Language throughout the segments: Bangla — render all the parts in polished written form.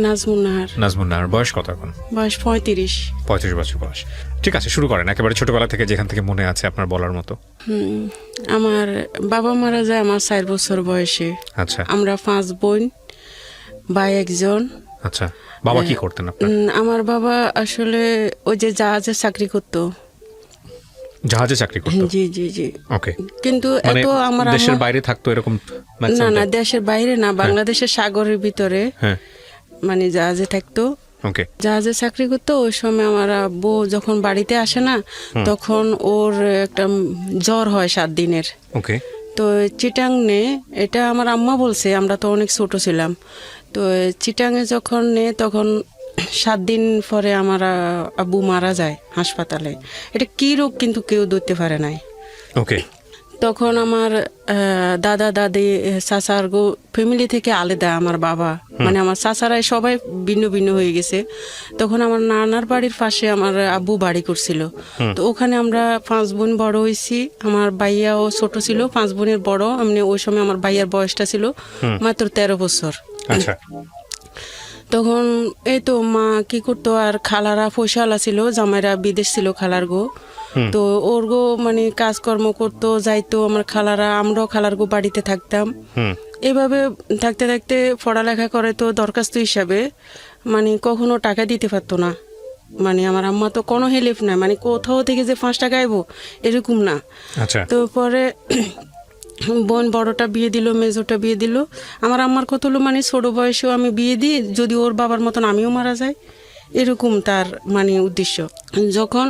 নাজমুন নাহার। নাজমুন নাহার, বয়স কত এখন? বয়স 35। 35 বছর বয়স। ঠিক আছে, শুরু করেন একেবারে ছোটবেলা থেকে, যেখান থেকে মনে আছে আপনার বলার মতো। আমার বাবা মারা যায় আমার 4 বছর বয়সে। আচ্ছা। আমরা 5 বোন, ভাই একজন। আচ্ছা, বাবা কি করতেন আপনার? আমার বাবা আসলে ওই যে জাহাজে চাকরি করতো। জাহাজে চাকরি করতো? জি জি জি। ওকে। কিন্তু মানে এত আমার দেশের বাইরে থাকতো এরকম? না না, দেশের বাইরে না, বাংলাদেশের সাগরের ভিতরে। হ্যাঁ। মানে জাহাজে থাকতো। ওকে। জাহাজে চাকরি করতো। ওই সময় আমার আব্বু যখন বাড়িতে আসে না, তখন ওর একটা জ্বর হয় 7 দিনের। ওকে। তো চিটাং নে, এটা আমার আম্মা বলছে, আমরা তো অনেক ছোট ছিলাম। তো চিটাংয়ে যখন নে, তখন 7 দিন পরে আমার আব্বু মারা যায় হাসপাতালে। এটা কি রোগ কিন্তু কেউ ধরতে পারে নাই। ওকে। তখন আমার দাদা দাদি চাচার ফ্যামিলি থেকে আলাদা আমার বাবা, মানে আমার চাচারাই সবাই ভিন্ন ভিন্ন হয়ে গেছে। তখন আমার নানার বাড়ির পাশে আমার আব্বু বাড়ি করছিল। তো ওখানে আমরা 5 বোন বড় হয়েছি। আমার ভাইয়াও ছোট ছিল, 5 বোনের বড়। মানে ওই সময় আমার ভাইয়ার বয়সটা ছিল মাত্র 13 বছর। আচ্ছা। তখন এই তো মা কি করতো, আর খালারা পয়সাওয়ালা ছিল, জামাইরা বিদেশ ছিল খালার গো। তো ওর গো মানে কাজকর্ম করতো, যাইতো আমার খালারা, আমরাও খালার গো বাড়িতে থাকতাম। এভাবে থাকতে থাকতে পড়ালেখা করে তো দরখাস্ত হিসাবে মানে কখনো টাকা দিতে পারতো না। মানে আমার আম্মা তো কোনো হেল্প নাই, মানে কোথাও থেকে যে 5 টাকা আইবো এরকম না। আচ্ছা। তো পরে বোন বড়টা বিয়ে দিল, মেজোটা বিয়ে দিল। আমার আম্মার কত হলো, মানে ছোট বয়সেও আমি বিয়ে দিই, যদি ওর বাবার মতন আমিও মারা যাই, এরকম তার মানে উদ্দেশ্য। যখন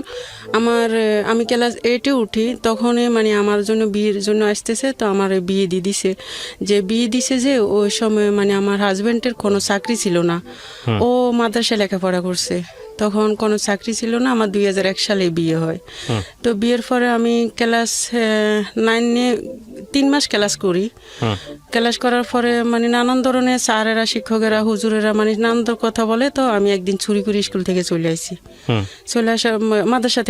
আমি ক্লাস 8-এ উঠি, তখনই মানে আমার জন্য বিয়ের জন্য আসতেছে। তো আমার বিয়ে দিয়ে দিছে। যে বিয়ে দিছে যে ওই সময় মানে আমার হাজব্যান্ডের কোনো চাকরি ছিল না। ও মাদ্রাসায় লেখাপড়া করছে, তখন কোনো চাকরি ছিল না। আমার 2001 সালে বিয়ে হয়। তো বিয়ের পরে আমি ক্লাস 9-এ 3 মাস ক্লাস করি। ক্লাস করার পরে মানে নানান ধরনের স্যারেরা, শিক্ষকেরা, হুজুরেরা মানে নানান কথা বলে। তো আমি একদিন চুরি করে স্কুল থেকে চলে আসি। চলে আসা মাদ্রাসা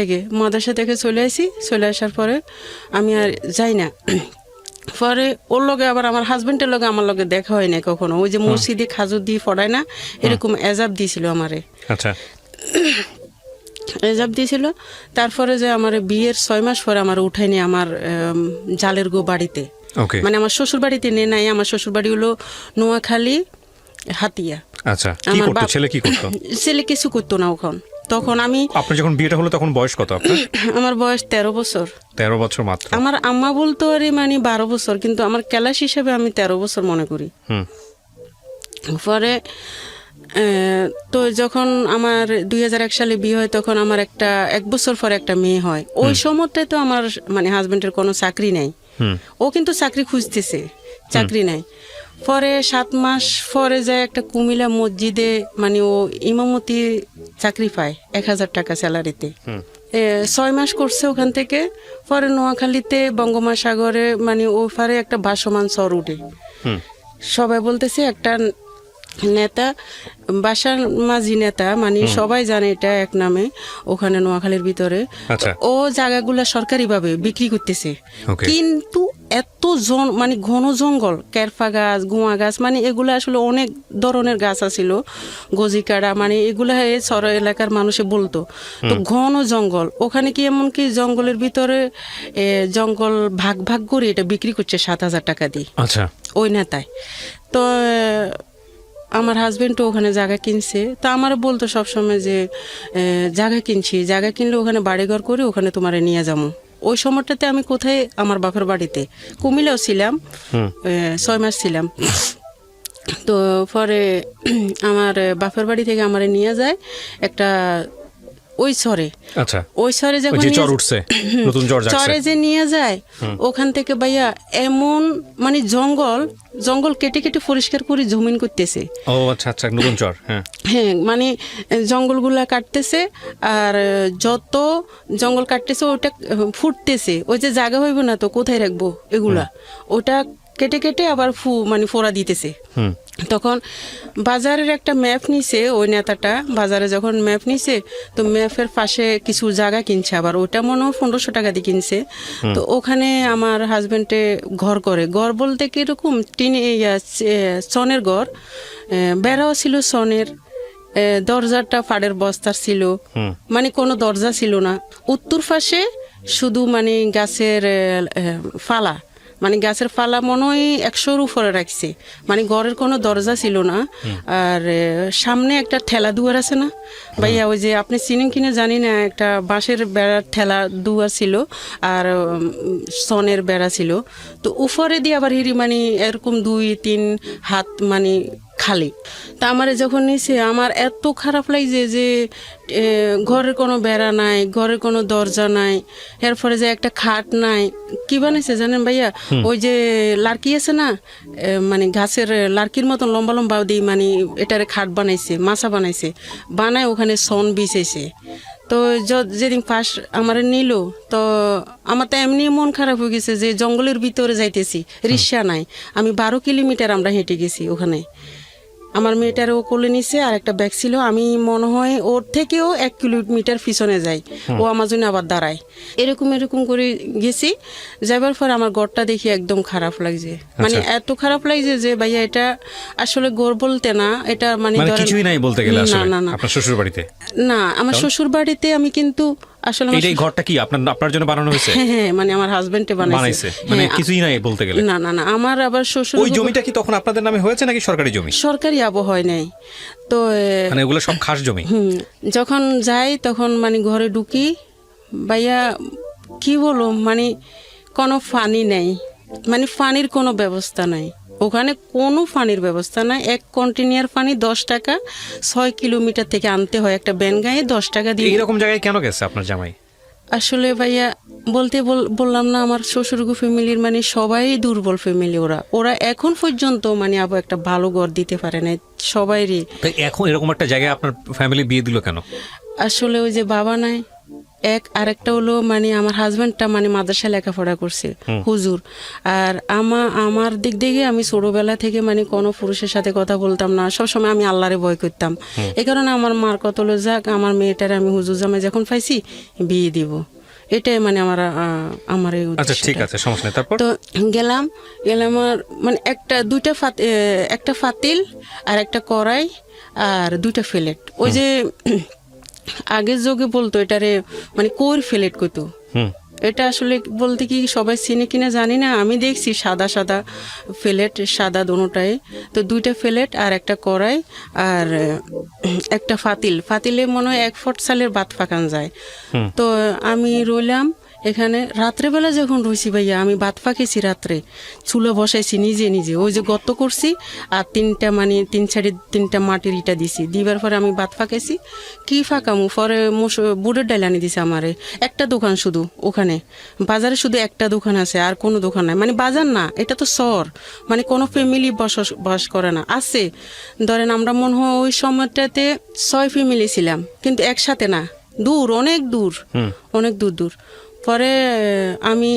থেকে চলে আসি। চলে আসার পরে আমি আর যাই না। পরে ওর লগে আবার আমার হাজবেন্ডের লগে আমার লগে দেখা হয় না কখনো। ওই যে মসজিদে খাজুর দিয়ে পড়ায় না, এরকম এজাব দিয়েছিল আমারে। আচ্ছা। এজাব দিয়েছিল। তারপরে যে আমার বিয়ের 6 মাস পরে আমার উঠায়নি আমার জালের গো বাড়িতে। ওকে। মানে আমার শ্বশুর বাড়িতে নে নাই। আমার শ্বশুর বাড়ি হলো নোয়াখালী, হাতিয়া। আচ্ছা। কি করতো ছেলে? কি করতো ছেলে? কিছু করতো না ওখান। তখন আপনার যখন বিয়েটা হলো তখন বয়স কত আপনার? আমার বয়স 13 বছর। 13 বছর মাত্র? আমার আম্মা বলতো আরে মানে 12 বছর, কিন্তু আমার ক্লাস হিসেবে আমি 13 বছর মনে করি। পরে তো যখন আমার 2001 সালে বিয়ে হয়, তখন আমার 1 বছর পরে একটা মেয়ে হয়। ওই সময়টায় তো আমার মানে হাজবেন্ডের কোনো চাকরি নেই। ও কিন্তু চাকরি খুঁজতেছে, চাকরি নাই। পরে 7 মাস পরে যায় একটা কুমিল্লা মসজিদে, মানে ও ইমামতি চাকরি পায় 1000 টাকা স্যালারিতে। 6 মাস করছে ওখান থেকে। পরে নোয়াখালীতে বঙ্গোপসাগরে মানে ওপারে একটা ভাসমান চর উঠে। সবাই বলতেছে একটা নেতা, বাসার মাঝি নেতা, মানে সবাই জানে এটা এক নামে ওখানে নোয়াখালীর ভিতরে। ও জায়গাগুলা সরকারিভাবে বিক্রি করতেছে। কিন্তু এত মানে ঘন জঙ্গল, কেরফা গাছ, গুয়া গাছ, মানে এগুলা আসলে অনেক ধরনের গাছ আছিল, গজিকাড়া, মানে এগুলা সর এলাকার মানুষে বলতো। তো ঘন জঙ্গল, ওখানে কি এমনকি জঙ্গলের ভিতরে জঙ্গল ভাগ ভাগ করে এটা বিক্রি করছে 7000 টাকা দিয়ে। আচ্ছা। ওই নেতায় তো আমার হাজবেন্ডও ওখানে জায়গা কিনছে। তা আমার বলতো সবসময় যে জায়গা কিনছি, জায়গা কিনলে ওখানে বাড়িঘর করে ওখানে তোমার নিয়ে যাবো। ওই সময়টাতে আমি কোথায়, আমার বাপের বাড়িতে কুমিল্লাও ছিলাম, 6 মাস ছিলাম। তো পরে আমার বাপের বাড়ি থেকে আমার নিয়ে যায় একটা ওই সরে। আচ্ছা। ওই সরে যখন চর উঠছে, নতুন চর যাচ্ছে, চরে যে নিয়ে যায়, ওখান থেকে ভাইয়া এমন মানে জঙ্গল কেটে কেটে পরিষ্কার করে জমিন করতেছে। ও আচ্ছা আচ্ছা, নতুন চর। হ্যাঁ, মানে জঙ্গলগুলা কাটতেছে, আর যত জঙ্গল কাটতেছে ওটা ফুটতেছে। ওই যে জায়গা হইব না তো কোথায় রাখবো এগুলা, ওটা কেটে কেটে আবার মানে ফোড়া দিতেছে। তখন বাজারের একটা ম্যাপ নিছে ওই নেতাটা, বাজারে যখন ম্যাপ নিছে তো ম্যাপের পাশে কিছু জায়গা কিনছে, আবার ওটা মনে হয় 1500 টাকা দিয়ে কিনছে। তো ওখানে আমার হাজবেন্ডে ঘর করে, ঘর বলতে কিরকম সনের ঘর, বেড়াও ছিল সনের, দরজাটা ফাড়ের বস্তার ছিল, মানে কোনো দরজা ছিল না। উত্তর পাশে শুধু মানে গাছের ফালা, মানে গাছের ফালা মনে হয় 100-র উপরে রাখছে, মানে ঘরের কোনো দরজা ছিল না। আর সামনে একটা ঠেলা দুয়ার আছে না ভাইয়া, ওই যে আপনি চিনেন কিনা জানি না, একটা বাঁশের বেড়ার ঠেলা দুয়ার ছিল আর সনের বেড়া ছিল। তো উপরে দিয়ে আবার হিরি মানে এরকম 2-3 হাত মানে খালি। তা আমার যখন নিছে আমার এত খারাপ লাগছে যে ঘরের কোনো বেড়া নাই, ঘরের কোনো দরজা নাই, এরপরে যে একটা খাট নাই। কি বানাইছে জানেন ভাইয়া, ওই যে লার্কি আছে না, মানে গাছের লার্কির মতন লম্বা লম্বা দিয়ে মানে এটারে খাট বানাইছে, মাছা বানাইছে, বানায় ওখানে সন বিছাইছে। তো যেদিন ফার্স্ট আমার নিল তো আমার তো এমনি মন খারাপ হয়ে গেছে যে জঙ্গলের ভিতরে যাইতেছি, রিক্সা নাই, আমি 12 কিলোমিটার আমরা হেঁটে গেছি ওখানে। আমার মেয়েটারও কোলে নিছে আর একটা ব্যাগ ছিল, আমি মনে হয় ওর থেকেও 1 কিলোমিটার পিছনে যাই, ও আমার জন্য আবার দাঁড়ায়। এরকম করে গেছি, যাবার পর আমার ঘরটা দেখি একদম খারাপ লাগছে, মানে এত খারাপ লাগছে যে ভাইয়া এটা আসলে ঘর বলতে না, এটা মানে কিছুই নাই বলতে গেলে আসলে। না আপনার শ্বশুর বাড়িতে না, আমার শ্বশুর বাড়িতে আমি কিন্তু আসলে এই ঘরটা কি আপনার জন্য বানানো হয়েছে? হ্যাঁ, মানে আমার হাজবেন্ডে বানাইছে, মানে কিছুই নাই বলতে গেলে। না আমার আবার শ্বশুর। ওই জমিটা কি তখন আপনাদের নামে হয়েছে নাকি সরকারি জমি? সরকারি আবহাওয়া নাই তো, মানে ওগুলো সব খাস জমি। যখন যাই তখন মানে ঘরে ঢুকি ভাইয়া, কি বলো, মানে কোনো পানি নেই, মানে পানির কোনো ব্যবস্থা নাই ওখানে, কোনো পানির ব্যবস্থা নাই। 1 কন্টেনার পানি 10 টাকা, 6 কিলোমিটার থেকে আনতে হয়, একটা ব্যান গায়ে 10 টাকা দিয়ে। এইরকম জায়গায় কেন গেছে আপনার জামাই? আসলে ভাইয়া বললাম না, আমার শ্বশুরগো ফ্যামিলির মানে সবাই দুর্বল ফ্যামিলি, ওরা এখন পর্যন্ত মানে আবার একটা ভালো ঘর দিতে পারে না সবাইরই। এখন এরকম একটা জায়গায় আপনার ফ্যামিলি বিয়ে দিল কেন? আসলে ওই যে বাবা নাই আরেকটা হলো মানে আমার হাজবেন্ডটা মানে মাদ্রাসায় লেখাপড়া করছে, হুজুর। আর আমার দিক থেকে আমি ছোটবেলা থেকে মানে কোনো পুরুষের সাথে কথা বলতাম না, সবসময় আমি আল্লাহরে ভয় করতাম। এই কারণে আমার মার কত হলো, যাক আমার মেয়েটারে আমি হুজুর জামাই যখন পাইছি বিয়ে দিব, এটাই মানে আমার এই আচ্ছা ঠিক আছে, সমস্যা নেই। তারপর তো গেলাম আর মানে একটা ফাতিল আর একটা কড়াই আর 2টা প্লেট, ওই যে আগের যুগে বলতো এটারে মানে কোর ফ্লেট কইতো। এটা আসলে বলতে কি সবাই চিনে কিনা জানি না, আমি দেখছি সাদা প্লেট, সাদা দোনোটাই। তো 2টা প্লেট আর একটা কড়াই আর একটা ফাতিলে মনে হয় 1 ফুট চালের ভাত পাকান যায়। তো আমি রইলাম এখানে, রাত্রেবেলা যখন রয়েছি ভাইয়া আমি ভাত পাকেছি, রাত্রে চুলো বসাইছি নিজে, ওই যে গর্ত করছি আর 3 সাইডে 3টা মাটির ইটা দিছি, দিবার পরে আমি ভাত পাকাইছি। কি ফাঁকামু, পরে বুটের ডাল আনি দিছে আমারে, একটা দোকান শুধু ওখানে, বাজারে শুধু একটা দোকান আছে আর কোনো দোকান নাই, মানে বাজার না, এটা তো শহর, মানে কোনো ফ্যামিলি বসবাস করে না। আছে ধরেন আমরা মনে হয় ওই সময়টাতে 6 ফ্যামিলি ছিলাম, কিন্তু একসাথে না, অনেক দূর। পরে আমি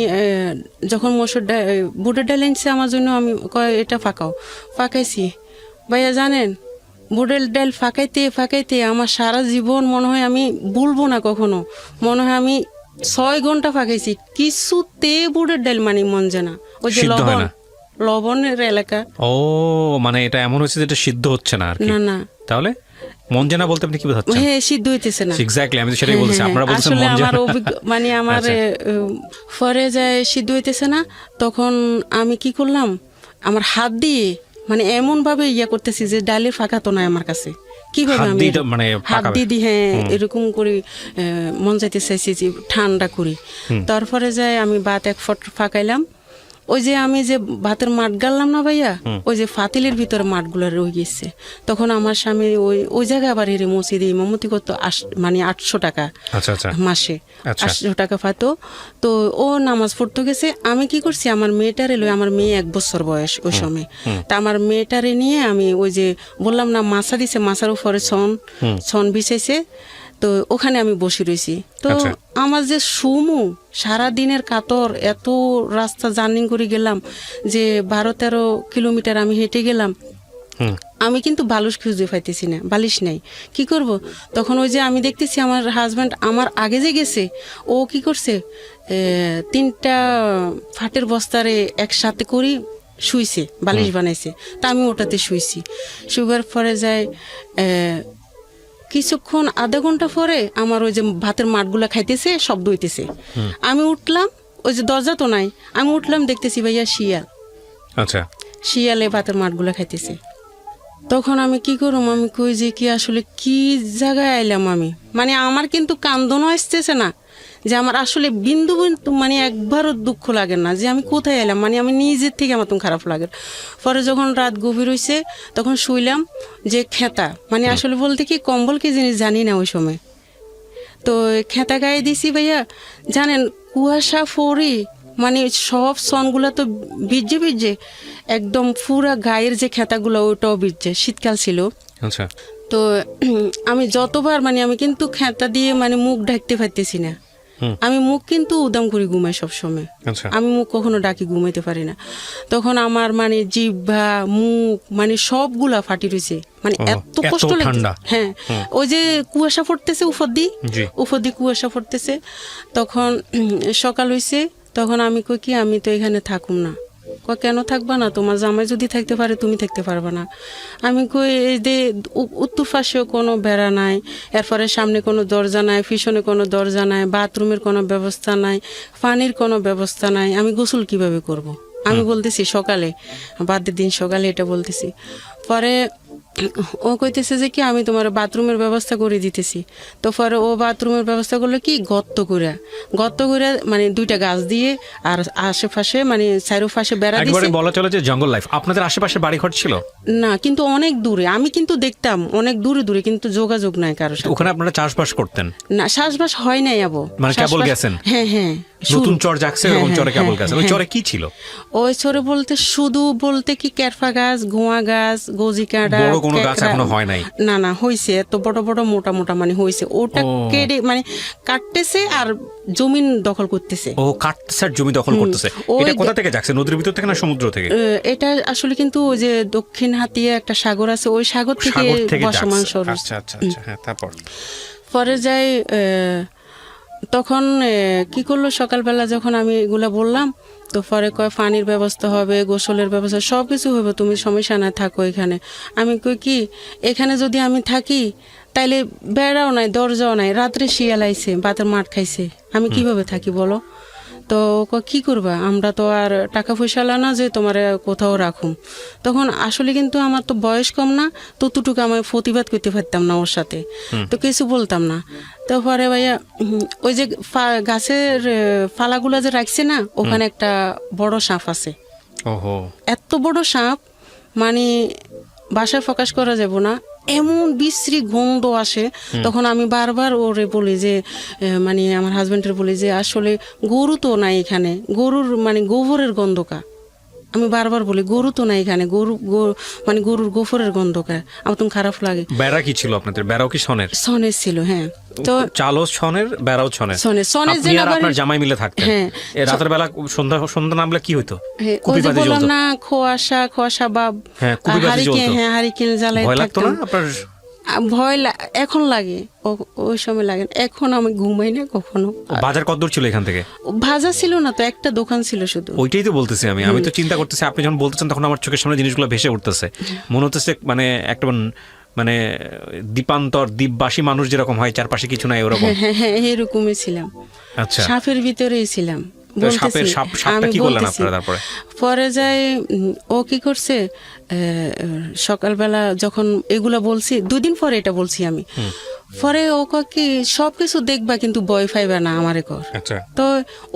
যখন বুটের ডাল আনছে আমার জন্য, আমি এটা ফাঁকাইছি ভাইয়া। জানেন বুটের ডাল ফাঁকাইতে আমার সারা জীবন মনে হয় আমি ভুলবো না কখনো, মনে হয় আমি 6 ঘন্টা ফাঁকাইছি, কিছুতে বুটের ডাল মানে মন যায় না, ওই যে লবণের এলাকা। ও মানে এটা এমন হচ্ছে যেটা সিদ্ধ হচ্ছে না আর কি। না তাহলে মন জানা বলতে আপনি কি বোঝাচ্ছেন? হ্যাঁ, সিদ্ধ হইতেছে না। এক্স্যাক্টলি, আমি তো সেটাই বলছি, আপনারা বলছেন মন জানা। মানে আমার পরে যায় সিদ্ধ হইতেছে না, তখন আমি কি করলাম, আমার হাত দিয়ে মানে এমন ভাবে করতেছি যে ডালে ফাঁকা তো নাই আমার কাছে, কিভাবে আমি হাত দিয়ে হ্যাঁ এরকম করে মন যাইতে চাইছি যে ঠান্ডা করি। তারপরে যায় আমি ভাত 1 ফুট ফাঁকাইলাম, ওই যে আমি যে ভাতের মাঠ গাড়লাম না ভাইয়া, ওই যে ফাতিলের ভিতরে মাঠগুলো রয়ে গেছে। তখন আমার স্বামী ওই জায়গায় আবার হেরে মসজিদে ইমামতি করতো, মানে 800 টাকা মাসে, 800 টাকা পাতো। তো ও নামাজ পড়তে গেছে, আমি কি করছি, আমার মেয়েটারে আমার মেয়ে 1 বছর বয়স ওই সময়, তা আমার মেয়েটারে নিয়ে আমি ওই যে বললাম না মাছা দিছে, মাছার উপরে ছন বিছাইছে, তো ওখানে আমি বসে রয়েছি। তো আচ্ছা। আমার যে সুমু সারা দিনের কাতর, এত রাস্তা জার্নি করে গেলাম, যে 12-13 কিলোমিটার আমি হেঁটে গেলাম, হুম। আমি কিন্তু বালিশ খুঁজে পাইতেছি না, বালিশ নাই। কি করব? তখন ওই যে আমি দেখতেছি আমার হাজব্যান্ড আমার আগে যে গেছে, ও কি করছে, 3টা ফাটের বস্তারে একসাথে করি শুইছে, বালিশ বানাইছে। তা আমি ওটাতে শুইছি। শুবার পরে যায় কিছুক্ষণ, আধা ঘন্টা পরে আমার ওই যে ভাতের মাঠগুলা খাইতেছে, শব্দ হইতেছে। আমি উঠলাম, ওই যে দরজা তো নাই, আমি উঠলাম, দেখতেছি ভাইয়া শিয়াল, আচ্ছা। শিয়ালে ভাতের মাঠগুলা খাইতেছে। তখন আমি কি করুম, আমি কই যে কি আসলে কি জায়গায় আইলাম আমি, মানে আমার কিন্তু কান্দনও আসতেছে না, যে আমার আসলে বিন্দু বিন্দু মানে একবারও দুঃখ লাগে না যে আমি কোথায় এলাম, মানে আমি নিজের থেকে আমার তো খারাপ লাগে। পরে যখন রাত গভীর হয়েছে তখন শুইলাম যে খেতা, মানে আসলে বলতে কি কম্বল কি জিনিস জানি না ওই সময়। তো খেতা গায়ে দিছি ভাইয়া, জানেন কুয়াশা ফড়ি, মানে সব সনগুলা তো ভিজে ভিজে একদম পুরা গায়ের যে খেতাগুলো ওটাও ভিজে, শীতকাল ছিল। আচ্ছা। তো আমি যতবার মানে আমি কিন্তু খেতা দিয়ে মানে মুখ ঢাকতে পারতেছি না, আমি মুখ কিন্তু উদাম করে ঘুমাই সবসময়, আচ্ছা। আমি মুখ কখনো ডাকি ঘুমাইতে পারি না। তখন আমার মানে জিহ্বা মুখ মানে সবগুলা ফাটি রয়েছে, মানে এত কষ্ট লাগে। ঠান্ডা। হ্যাঁ, ওই যে কুয়াশা পড়তেছে উপর জি। দিয়ে কুয়াশা পড়তেছে। তখন সকাল হইছে, তখন আমি কই কি আমি তো এখানে থাকুম না। কই কেন থাকবা না, তোমার জামাই যদি থাকতে পারে তুমি থাকতে পারবা না। আমি কই এই যে উত্তর পাশেও কোনো বেড়া নাই, এরপরে সামনে কোনো দরজা নাই, পিছনে কোনো দরজা নাই, বাথরুমের কোনো ব্যবস্থা নাই, পানির কোনো ব্যবস্থা নাই, আমি গোসল কিভাবে করব। আমি বলতেছি সকালে, বাদের দিন সকালে এটা বলতেছি। পরে ও কইতেছে যে কি আমি তোমার বাথরুমের ব্যবস্থা করে দিতেছি। তো পরে ও বাথরুমের ব্যবস্থা করলো কি গর্ত করে মানে 2টা গাছ দিয়ে, আর আশেপাশে মানে চারোপাশে বেড়া একবারে দিয়েছে। বলা চলে যে জঙ্গল লাইফ। আপনাদের আশেপাশে বাড়িঘর ছিল? না, কিন্তু অনেক দূরে, আমি কিন্তু দেখতাম অনেক দূরে দূরে, কিন্তু যোগাযোগ নাই কারোর সাথে। ওখানে আপনারা চাষবাস করতেন? না, চাষবাস হয় নাই আবো, মানে কেবল চাষবাস- গেছেন? হ্যাঁ হ্যাঁ, নতুন শুরু। চর জাগছে, হ্যাঁ, এরকম হ্যাঁ, চরে কেবল হ্যাঁ, গেছেন? ওই হ্যাঁ। চরে কি ছিল? ওই চরে বলতে শুধু বলতে কি কেরফা গাছ, গোয়া গাছ, গজি কাঁটা, বড় কোনো গাছ কেকড়া- এখনো হয় নাই? না না, হইছে, এত বড় বড় মোটা মোটা মানে হইছে, ওটা কেটে মানে কাটতেছে আর জমিন দখল করতেছে। ও কাটতেছে আর জমি দখল করতেছে। ওই এটা কোথা থেকে যাচ্ছে? নদীর ভিতর থেকে না সমুদ্র থেকে? এটা আসলে কিন্তু ওই যে দক্ষিণ হাতিয়া একটা সাগর আছে, ওই সাগর থেকে সাগর থেকে বর্ষমান যাচ্ছে। সরু। আচ্ছা আচ্ছা আচ্ছা, হ্যাঁ, তারপর? পরে যাই তখন কি করলো, সকালবেলা যখন আমি এগুলা বললাম, তো পরে কয় পানির ব্যবস্থা হবে, গোসলের ব্যবস্থা, সব কিছু হবে, তুমি সমস্যা না থাকো এখানে। আমি কই কি এখানে যদি আমি থাকি তাইলে বেড়াও নাই, দরজাও নাই, রাত্রে শিয়াল আইছে, বাতের মাঠ খাইছে, আমি কিভাবে থাকি বলো? তো কি করবা, আমরা তো আর টাকা পয়সা না যে তোমার কোথাও রাখুম। তখন আসলে কিন্তু আমার তো বয়স কম না, ততটুকু আমি প্রতিবাদ করতে পারতাম না ওর সাথে, তো কিছু বলতাম না। তো পরে ভাইয়া ওই যে গাছের ফালাগুলা যে রাখছে না, ওখানে একটা বড় সাপ আছে। ওহো। এত বড় সাপ মানে বাসায় প্রকাশ করা যাব না, এমন বিশ্রী গন্ধ আসে। তখন আমি বারবার ওরে বলি যে মানে আমার হাজবেন্ডের বলি যে আসলে গরু তো নাই এখানে, গরুর মানে গোবরের গন্ধকা। আমি বারবার বলি গরু তো নাই এখানে, মানে গরুর গোবরের গন্ধকা, আমার তো খারাপ লাগে। বেড়া কি ছিল আপনাদের? বেড়াও কি সনের? সনের ছিল, হ্যাঁ। তো চালও ছনের, বেড়াও ছনের। সনের আপনি আর আপনার জামাই মিলে থাকতেন? হ্যাঁ। রাতের বেলা সন্ধ্যা নামলে কি হইতো? হ্যাঁ, ওই কুপি যে বাতি বললাম জ্বলতো? না খোয়াশা বা হ্যাঁ, কুপি বাতি জ্বলতো। হারিকেন জ্বালাই ভয় লাগতো না থাকতাম। আপনার? এখন লাগে, ওই সময় লাগে না। এখন আমি ঘুমাই না কখনো। বাজার কত দূর ছিল এখান থেকে? ভাজা ছিল না তো, একটা দোকান ছিল শুধু। ওইটাই তো বলতেছি আমি তো চিন্তা করতেছি, আপনি যখন বলতেছেন তখন আমার চোখের সামনে জিনিসগুলো ভেসে উঠতেছে। মনে হচ্ছে মানে একটা মানে দ্বীপান্তর, দ্বীপবাসী মানুষ যেরকম হয়, চারপাশে কিছু নাই, ওরকম। হ্যাঁ হ্যাঁ, এরকমই ছিলাম। আচ্ছা। সাপের ভিতরেই ছিলাম। তো সাপটা কি করলেন আপনারা তারপরে? পরে যাই ও কি করছে, সকালবেলা যখন এগুলা বলছি, 2 দিন পরে এটা বলছি আমি, পরে ও কি সবকিছু দেখবা কিন্তু ভয় পাইবা না আমারে কর। আচ্ছা। তো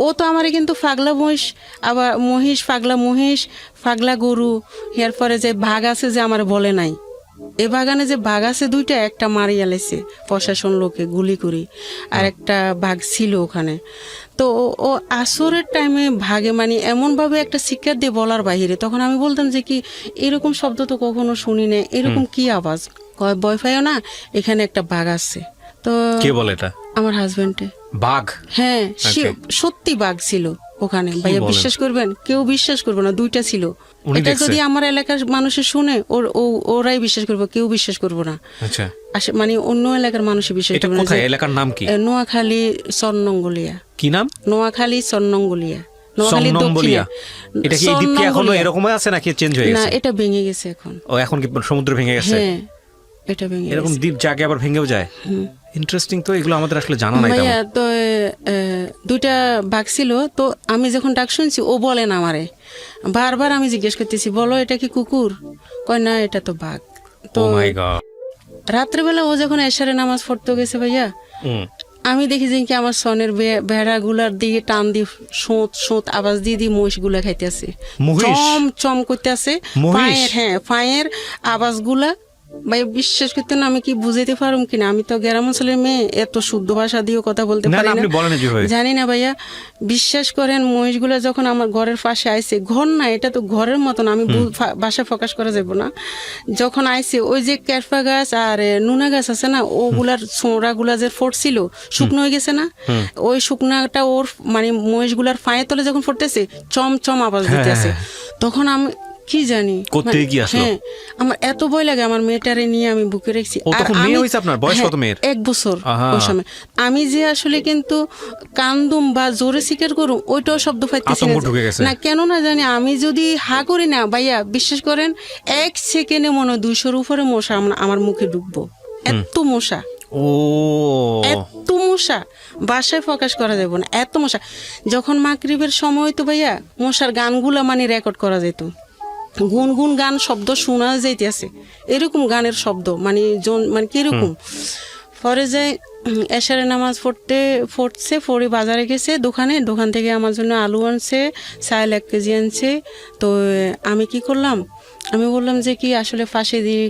ও তো আমারে কিন্তু পাগলা মহিষ, আবার পাগলা মহিষ, পাগলা গরু, এরপরে যে বাঘ আছে যে আমার বলে নাই, এ বাগানে যে বাঘ আছে 2টা, একটা মারিয়া লেছে প্রশাসন লোকে গুলি করি, আর একটা বাঘ ছিল ওখানে। তো ও আসরের টাইমে ভাগে মানে এমনভাবে একটা শিক্ষা দিয়ে বলার বাহিরে, তখন আমি বলতাম যে কি এরকম শব্দ তো কখনো শুনি না, এরকম কি আওয়াজ? কয় ভয় পাইও না, এখানে একটা বাঘ আছে। তো কে বলে এটা? আমার হাজবেন্ডে। বাঘ? হ্যাঁ, Okay. সত্যি বাঘ ছিল ওখানে ভাইয়া, বলেন? বিশ্বাস করবেন? কেউ বিশ্বাস করবে না, 2টা ছিল। উনি এটা দেখছে? যদি আমার এলাকার মানুষে শুনে ওরাই বিশ্বাস করবে, কেউ বিশ্বাস করবে না। আচ্ছা, মানে অন্য এলাকার মানুষই বিশ্বাস এটা করবে না। কোথায়? এলাকার নাম কি? নোয়াখালী সন্নঙ্গলিয়া। কি নাম? নোয়াখালী সন্নঙ্গলিয়া। নোয়াখালীর সন্নম্বলিয়া। দক্ষিণে। এটা কি এই দ্বীপ কি এখনো সন্নঙ্গলিয়া। এরকমই আছে নাকি চেঞ্জ হয়ে না, গেছে? এটা ভেঙে গেছে এখন। ও এখন কি সমুদ্র ভেঙে গেছে? হ্যাঁ, এটা ভেঙে এরকম গেছে। দ্বীপ জাগে আবার ভেঙেও যায়? ইন্টারেস্টিং তো, এগুলো আমাদের আসলে জানা নাই ভাইয়া তেমন। তো 2টা বাঘ ছিল। তো আমি যখন ডাক শুনছি, ও বলে না আমারে, বারবার আমি জিজ্ঞেস করতেছি, বলো এটা কি কুকুর? কয় না, এটা তো বাঘ। তো ও মাই গড। রাত্রেবেলা ও যখন এশারে নামাজ পড়তে গেছে ভাইয়া, আমি দেখি যে কি আমার সনের ভেড়াগুলার দিকে টান দিয়ে সোঁত সোঁত আওয়াজ দিয়ে দিয়ে মহিষগুলা খাইতেছে, মহিষ? চম চম করতেছে। মহিষ? পায়ের, হ্যাঁ, পায়ের আওয়াজগুলা ভাই বিশ্বাস করতে না, আমি কি বুঝাইতে পারুম কিনা। আমি তো গ্রাম অঞ্চলের মেয়ে, এত শুদ্ধ ভাষা দিয়েও কথা বলতে না পারি না, না, আপনি বলেন যেভাবে। জানি না ভাইয়া। বিশ্বাস করেন, মহিষগুলা যখন আমার ঘরের পাশে আইছে, ঘর না, এটা তো ঘরের মতন, আমি ভাষা প্রকাশ করা যাব না। যখন আইছে, ওই যে কেরফা গাছ আর নুনা গাছ আছে না, ওগুলার ছোঁড়াগুলা যে ফোটছিল, শুকনো হয়ে গেছে না, ওই শুকনাটা ওর মানে মহিষগুলার পায়ের তলে যখন ফোটতেছে, চম চম আওয়াজ দিতে আছে। তখন আমি কি জানি কোত্থেকে কি আসলো? হ্যাঁ, আমার এত ভয় লাগে, আমার মেয়েটারে নিয়ে আমি বুকে রেখেছি। ও তখন মেয়ে হয়েছে আপনার? বয়স কত মেয়ের? 1 বছর আহা। ওই সময়। আমি যে আসলে কিন্তু কান্দুম বা জোরে স্বীকার করুম, ওইটাও শব্দ পাইতেছি আতঙ্ক ঢুকে গেছে। না, কেন না জানি। আমি যদি হা করি না ভাইয়া, বিশ্বাস করেন, 1 সেকেন্ডে মনে হয় 200-র উপরে মশা আমার মুখে ঢুকবো, এত মশা। ও এত মশা বাসায় প্রকাশ করা যাবে না, এত মশা। যখন মাগরিবের সময় তো ভাইয়া, মশার গানগুলা মানে রেকর্ড করা যেত, গুনগুন গান শব্দ শোনা যাইতেছে, এরকম গানের শব্দ, মানে মানে কিরকম। পরে যাই এশারে নামাজ পড়ছে, পড়ে বাজারে গেছে, দোকান থেকে আমার জন্য আলু আনছে, চাল 1 কেজি আনছে। তো আমি কি করলাম, আমি বললাম যে কি আসলে ফাঁসি দিয়ে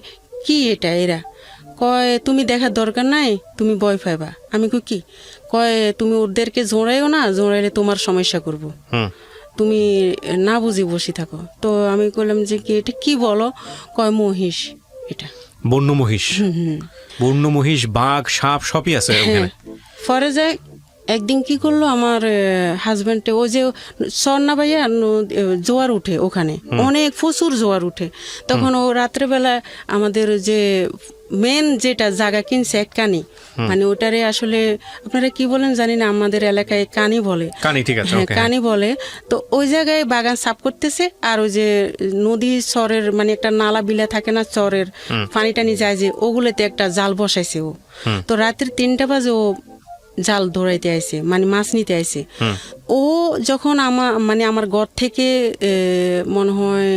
কি এটা এরা। কয় তুমি দেখার দরকার নাই, তুমি ভয় পাইবা। আমি কি কয়, তুমি ওদেরকে জোড়াইও না, জোড়াইলে তোমার সমস্যা করবো, তুমি না বুঝি বসে থাকো। তো আমি বললাম যে কি এটা কি বলো? কয় মহিষ এটা। বন্য মহিষ? বন্য মহিষ, বাঘ, সাপ সবই আছে ওখানে? পরে যায় একদিন কি করলো আমার হাজব্যান্ডে, ও যে সন্না ভাইয়া জোয়ার উঠে ওখানে, অনেক প্রচুর জোয়ার উঠে। তখন ও রাত্রেবেলা আমাদের যে মেন যেটা জায়গা কিনছে, এক কানি, মানে ওটারে আসলে আপনারা কি বলেন জানি না, আমাদের এলাকায় কানি বলে। কানি, ঠিক আছে, হ্যাঁ, ওকে। কানি বলে। তো ওই জায়গায় বাগান সাফ করতেছে, আর ওই যে নদী চরের মানে একটা নালা বিলা থাকে না, চরের পানি টানি যায় যে, ওগুলোতে একটা জাল বসাইছে ও। তো রাত্রি 3টা বাজে ও জাল ধরাইতে আইছে, মানে মাছ নিতে আইছে। ও যখন আমার ঘর থেকে মনে হয়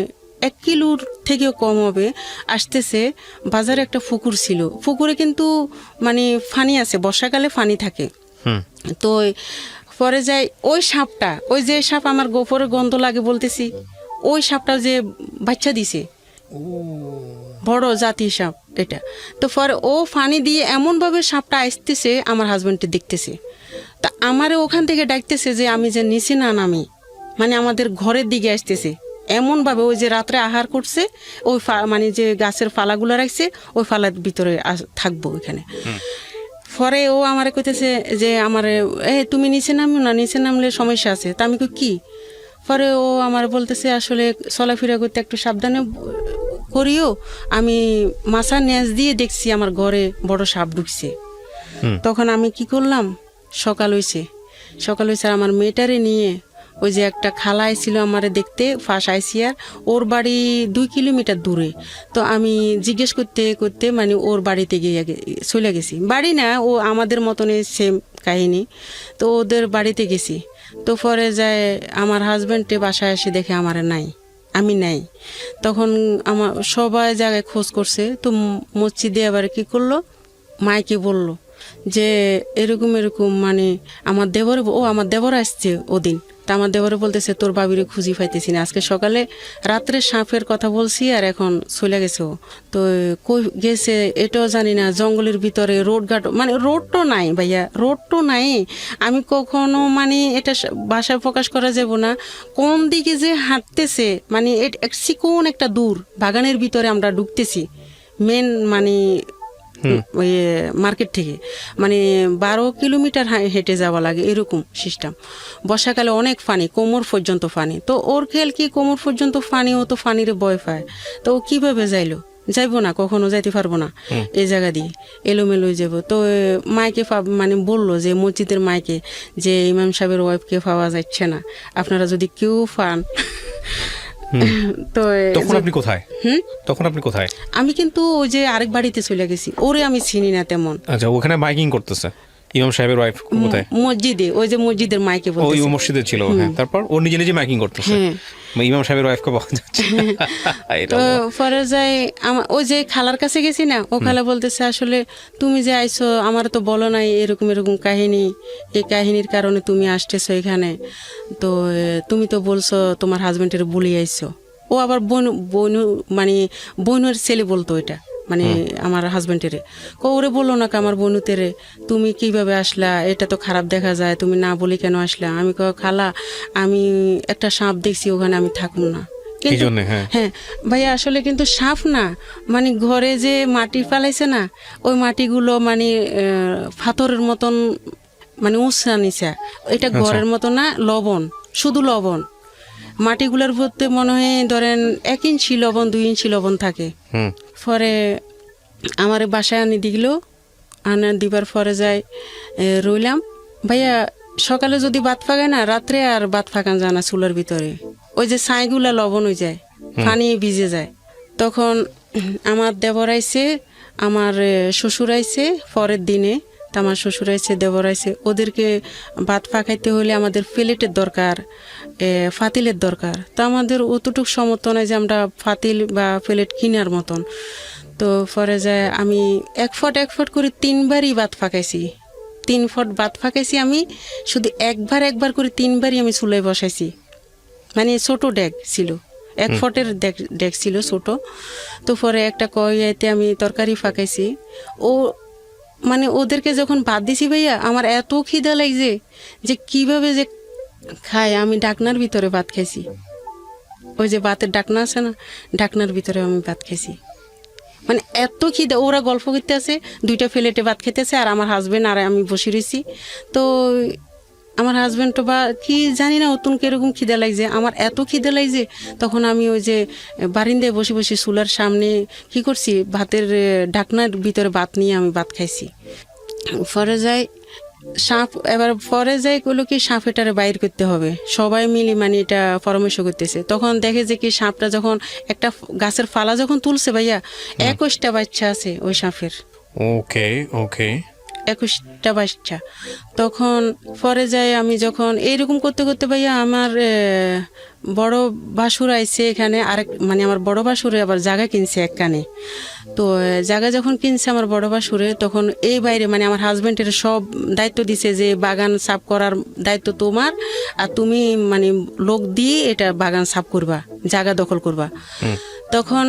1 কিলোর থেকেও কম হবে আসতেছে, বাজারে একটা পুকুর ছিল, পুকুরে কিন্তু মানে ফানি আছে, বর্ষাকালে ফানি থাকে। তো পরে যাই ওই সাপটা, ওই যে সাপ আমার গোপরে গন্ধ লাগে বলতেছি, ওই সাপটা যে বাচ্চা দিছে, বড় জাতি সাপ এটা। তো পরে ও ফানি দিয়ে এমনভাবে সাপটা আসতেছে, আমার হাজব্যান্ডকে দেখতেছে। তা আমারে ওখান থেকে ডাকতেছে যে আমি যে নিচে না নামি, মানে আমাদের ঘরের দিকে আসতেছে এমনভাবে, ওই যে রাত্রে আহার করছে, ওই মানে যে গাছের ফালাগুলো রাখছে, ওই ফালার ভিতরে থাকবো ওইখানে। পরে ও আমারে কইতেছে যে আমারে তুমি নিচে নামো না, নিচে নামলে সমস্যা আছে। তা আমি কি? পরে ও আমার বলতেছে আসলে চলাফেরা করতে একটু সাবধানে করিও, আমি মাছার নেজ দিয়ে দেখছি আমার ঘরে বড় সাপ ঢুকছে। তখন আমি কি করলাম, সকাল হয়েছে আর আমার মেয়েটারে নিয়ে ওই যে একটা খালা ছিল আমারে দেখতে, ফাঁস আইসি, আর ওর বাড়ি 2 কিলোমিটার দূরে। তো আমি জিজ্ঞেস করতে করতে মানে ওর বাড়িতে গিয়ে চলে গেছি, বাড়ি না, ও আমাদের মতনই সেম কাহিনী। তো ওদের বাড়িতে গেছি। তো পরে যায় আমার হাজব্যান্ডে বাসায় এসে দেখে আমার নাই, আমি নাই। তখন আমার সবাই জায়গায় খোঁজ করছে। তো মসজিদে আবার কি করলো, মাইকে বলল যে এরকম মানে আমার দেবর আসছে ওদিন। তা আমার দেবরে বলতেছে তোর বাবিরে খুঁজি পাইতেছি না, আজকে সকালে রাত্রে সাপের কথা বলছি আর এখন চলে গেছে ও। তো কই গেছে এটাও জানি না, জঙ্গলের ভিতরে রোডঘাট, মানে রোড তো নাই ভাইয়া, রোড তো নাই। আমি কখনো মানে এটা ভাষায় প্রকাশ করা যাব না, কোন দিকে যে হাঁটতেছে, মানে চিকন একটা দূর বাগানের ভিতরে আমরা ঢুকতেছি, মেন মানে ওই মার্কেট থেকে, মানে 12 কিলোমিটার হেঁটে যাওয়া লাগে এরকম সিস্টেম। বর্ষাকালে অনেক পানি, কোমর পর্যন্ত পানি। তো ওর খেয়াল কি কোমর পর্যন্ত পানি, ও তো পানিরে ভয় পায়। তো ও কিভাবে যাইলো? যাইবো না, কখনো যাইতে পারবো না এই জায়গা দিয়ে, এলোমেলোই যাব। তো মাইকে মানে বললো যে মসজিদের মাইকে যে ইমাম সাহেবের ওয়াইফকে পাওয়া যাচ্ছে না, আপনারা যদি কেউ পান। তো তখন আপনি কোথায়? তখন আপনি কোথায়? আমি কিন্তু ওই যে আরেক বাড়িতে চলে গেছি, ওরে আমি চিনি না তেমন। আচ্ছা, ওখানে মাইকিং করতেছে ইমাম সাহেবের ওয়াইফ কোথায়? মসজিদে, ওই যে মসজিদের মাইকে বলতেছে। ওই মসজিদে ছিল, হ্যাঁ। তারপর ও নিজে নিজে মাইকিং করতেছে, ইমাম সাহেবের ওয়াইফকে পাওয়া যাচ্ছে। তো পরে যাই ওই যে খালার কাছে গেছি না, ও খালা বলতেছে আসলে তুমি যে আইছো আমার তো বলো নাই এরকম এরকম কাহিনী, এই কাহিনীর কারণে তুমি আসতেছো এখানে। তো তুমি তো বলছো তোমার হাজবেন্ডের বলি আইছো। ও আবার বোনু মানে বোনের ছেলে বলতো এটা, মানে আমার হাজবেন্ডের। ওরে বললো না আমার বোনুতেরে তুমি কিভাবে আসলা, এটা তো খারাপ দেখা যায়, তুমি না বলি কেন আসলা? আমি খালা আমি একটা সাপ দেখছি ওখানে, আমি থাকুন না। কিন্তু হ্যাঁ ভাইয়া, আসলে কিন্তু সাপ না, মানে ঘরে যে মাটি ফেলাইছে না, ওই মাটিগুলো মানে পাথরের মতন, মানে উঁচা নিচা, এটা ঘরের মতো না, লবণ, শুধু লবণ। মাটিগুলোর মধ্যে মনে হয় ধরেন 1 ইঞ্চি লবণ 2 ইঞ্চি লবণ থাকে। পরে আমার বাসায় আনি দিল, আনা দিবার পরে যাই রইলাম। ভাইয়া সকালে যদি ভাত ফাঁকায় না, রাত্রে আর ভাত ফাঁকান যায় না চুলার ভিতরে, ওই যে ছাইগুলা লবণ হয়ে যায়, পানি ভিজে যায়। তখন আমার দেবর আইছে, আমার শ্বশুর আইছে পরের দিনে। তা আমার শ্বশুর আইছে, দেবর আইছে, ওদেরকে ভাত ফাঁকাইতে হলে আমাদের প্লেটের দরকার, ফাতিলের দরকার। তো আমাদের অতটুকু সমর্থন হয় যে আমরা ফাতিল বা প্লেট কিনার মতন। তো পরে যায় আমি 1 ফট করে 3 বারই ভাত ফাঁকাইছি, 3 ফট ভাত ফাঁকাইছি আমি, শুধু একবার করে 3 বারই আমি চুলায় বসাইছি। মানে ছোট ডেক ছিল, 1 ফটের ডেক ছিল ছোট। তো পরে একটা কড়াইতে আমি তরকারি ফাঁকাইছি। ও মানে ওদেরকে যখন ভাত দিছি ভাইয়া, আমার এত খিদা লাগছে যে কিভাবে যে খায়। আমি ঢাকনার ভিতরে ভাত খাইছি, ওই যে ভাতের ঢাকনা আছে না, ঢাকনার ভিতরে আমি ভাত খাইছি। মানে এত খিদা, ওরা গল্প করতে আছে, 2টা প্লেটে ভাত খেতেছে, আর আমার হাজবেন্ড আর আমি বসে রয়েছি। তো আমার হাজবেন্ড তো বা কি জানি না অতুন কিরকম খিদা লাগছে, আমার এত খিদা লাগছে। তখন আমি ওই যে বারিন্দায় বসে বসে চুলার সামনে কি করছি, ভাতের ঢাকনার ভিতরে ভাত নিয়ে আমি ভাত খাইছি। পরে যাই সাপ, এবার পরে যাই কইলো কি সাপ এটারে বাইর করতে হবে, সবাই মিলে মানে এটা পরামর্শ করতেছে। তখন দেখে যে কি সাপটা যখন একটা গাছের ফালা যখন তুলছে ভাইয়া, 21টা বাচ্চা আছে ওই সাপের। ওকে ওকে, 21টা বাচ্চা। তখন পরে যাই আমি যখন এইরকম করতে করতে ভাইয়া, আমার বড় বাসুর আইছে এখানে, আরেক মানে আমার বড় বাসুরে আবার জায়গা কিনছে এক কানে। তো জায়গা যখন কিনছে আমার বড় বাসুরে, তখন এই বাইরে মানে আমার হাজবেন্ডের সব দায়িত্ব দিছে যে বাগান সাফ করার দায়িত্ব তোমার, আর তুমি মানে লোক দিয়ে এটা বাগান সাফ করবা, জায়গা দখল করবা। তখন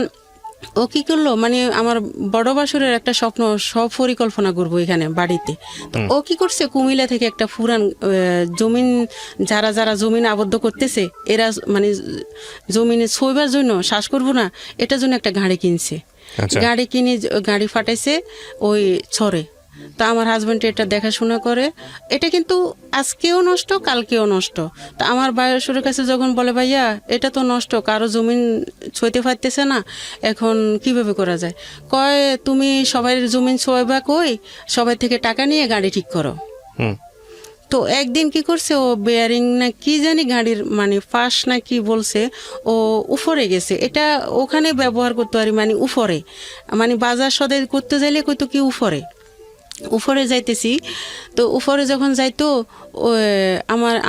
ও কি করলো, মানে আমার বড় বাসুরের একটা স্বপ্ন, সব পরিকল্পনা করবো এখানে বাড়িতে। ও কি করছে, কুমিল্লা থেকে একটা পুরান জমিন, যারা যারা জমিন আবদ্ধ করতেছে, এরা মানে জমিনে ছইবার জন্য, শ্বাস করবো না এটার জন্য একটা গাড়ি কিনছে। গাড়ি কিনে গাড়ি ফাটাইছে ওই ছড়ে। তা আমার হাজবেন্ড এটা দেখাশোনা করে, এটা কিন্তু আজকেও নষ্ট কালকেও নষ্ট। তা আমার বায়সুরের কাছে যখন বলে ভাইয়া এটা তো নষ্ট, কারো জমিন ছুঁইতে পারতেছে না, এখন কিভাবে করা যায়? কয় তুমি সবাই জমিন ছোঁয়াবা, কই সবাই থেকে টাকা নিয়ে গাড়ি ঠিক করো। তো একদিন কি করছে, ও বেয়ারিং না কি জানি গাড়ির মানে ফাঁস না কি বলছে, ও উপরে গেছে। এটা ওখানে ব্যবহার করতে পারি, মানে উপরে, মানে বাজার সদাই করতে যাইলে কইতো কি উপরে যাইতেছি। তো উপরে যখন যাইতো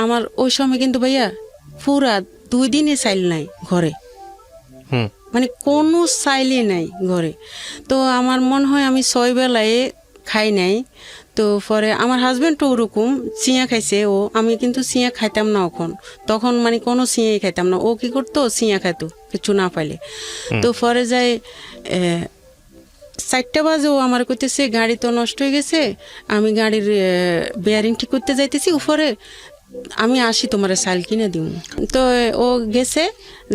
আমার ওই সময় কিন্তু ভাইয়া পুরা 2 দিনে চাইল নাই ঘরে, মানে কোনো চাইলই নাই ঘরে। তো আমার মনে হয় আমি 6 বেলায় খাই নাই। তো পরে আমার হাজবেন্ডও ওরকম চিঁয়া খাইছে, আমি কিন্তু চিঁয়া খাইতাম না তখন মানে কোনো চিঁয়াই খাইতাম না। ও কি করতো, চিঁয়া খাইতো কিছু না পাইলে। তো পরে যায় 4টা বাজে ও আমার কইতেছে গাড়ি তো নষ্ট হয়ে গেছে, আমি গাড়ির বেয়ারিং ঠিক করতে যাইতেছি উপরে, আমি আসি তোমার চাল কিনে দিব। তো ও গেছে,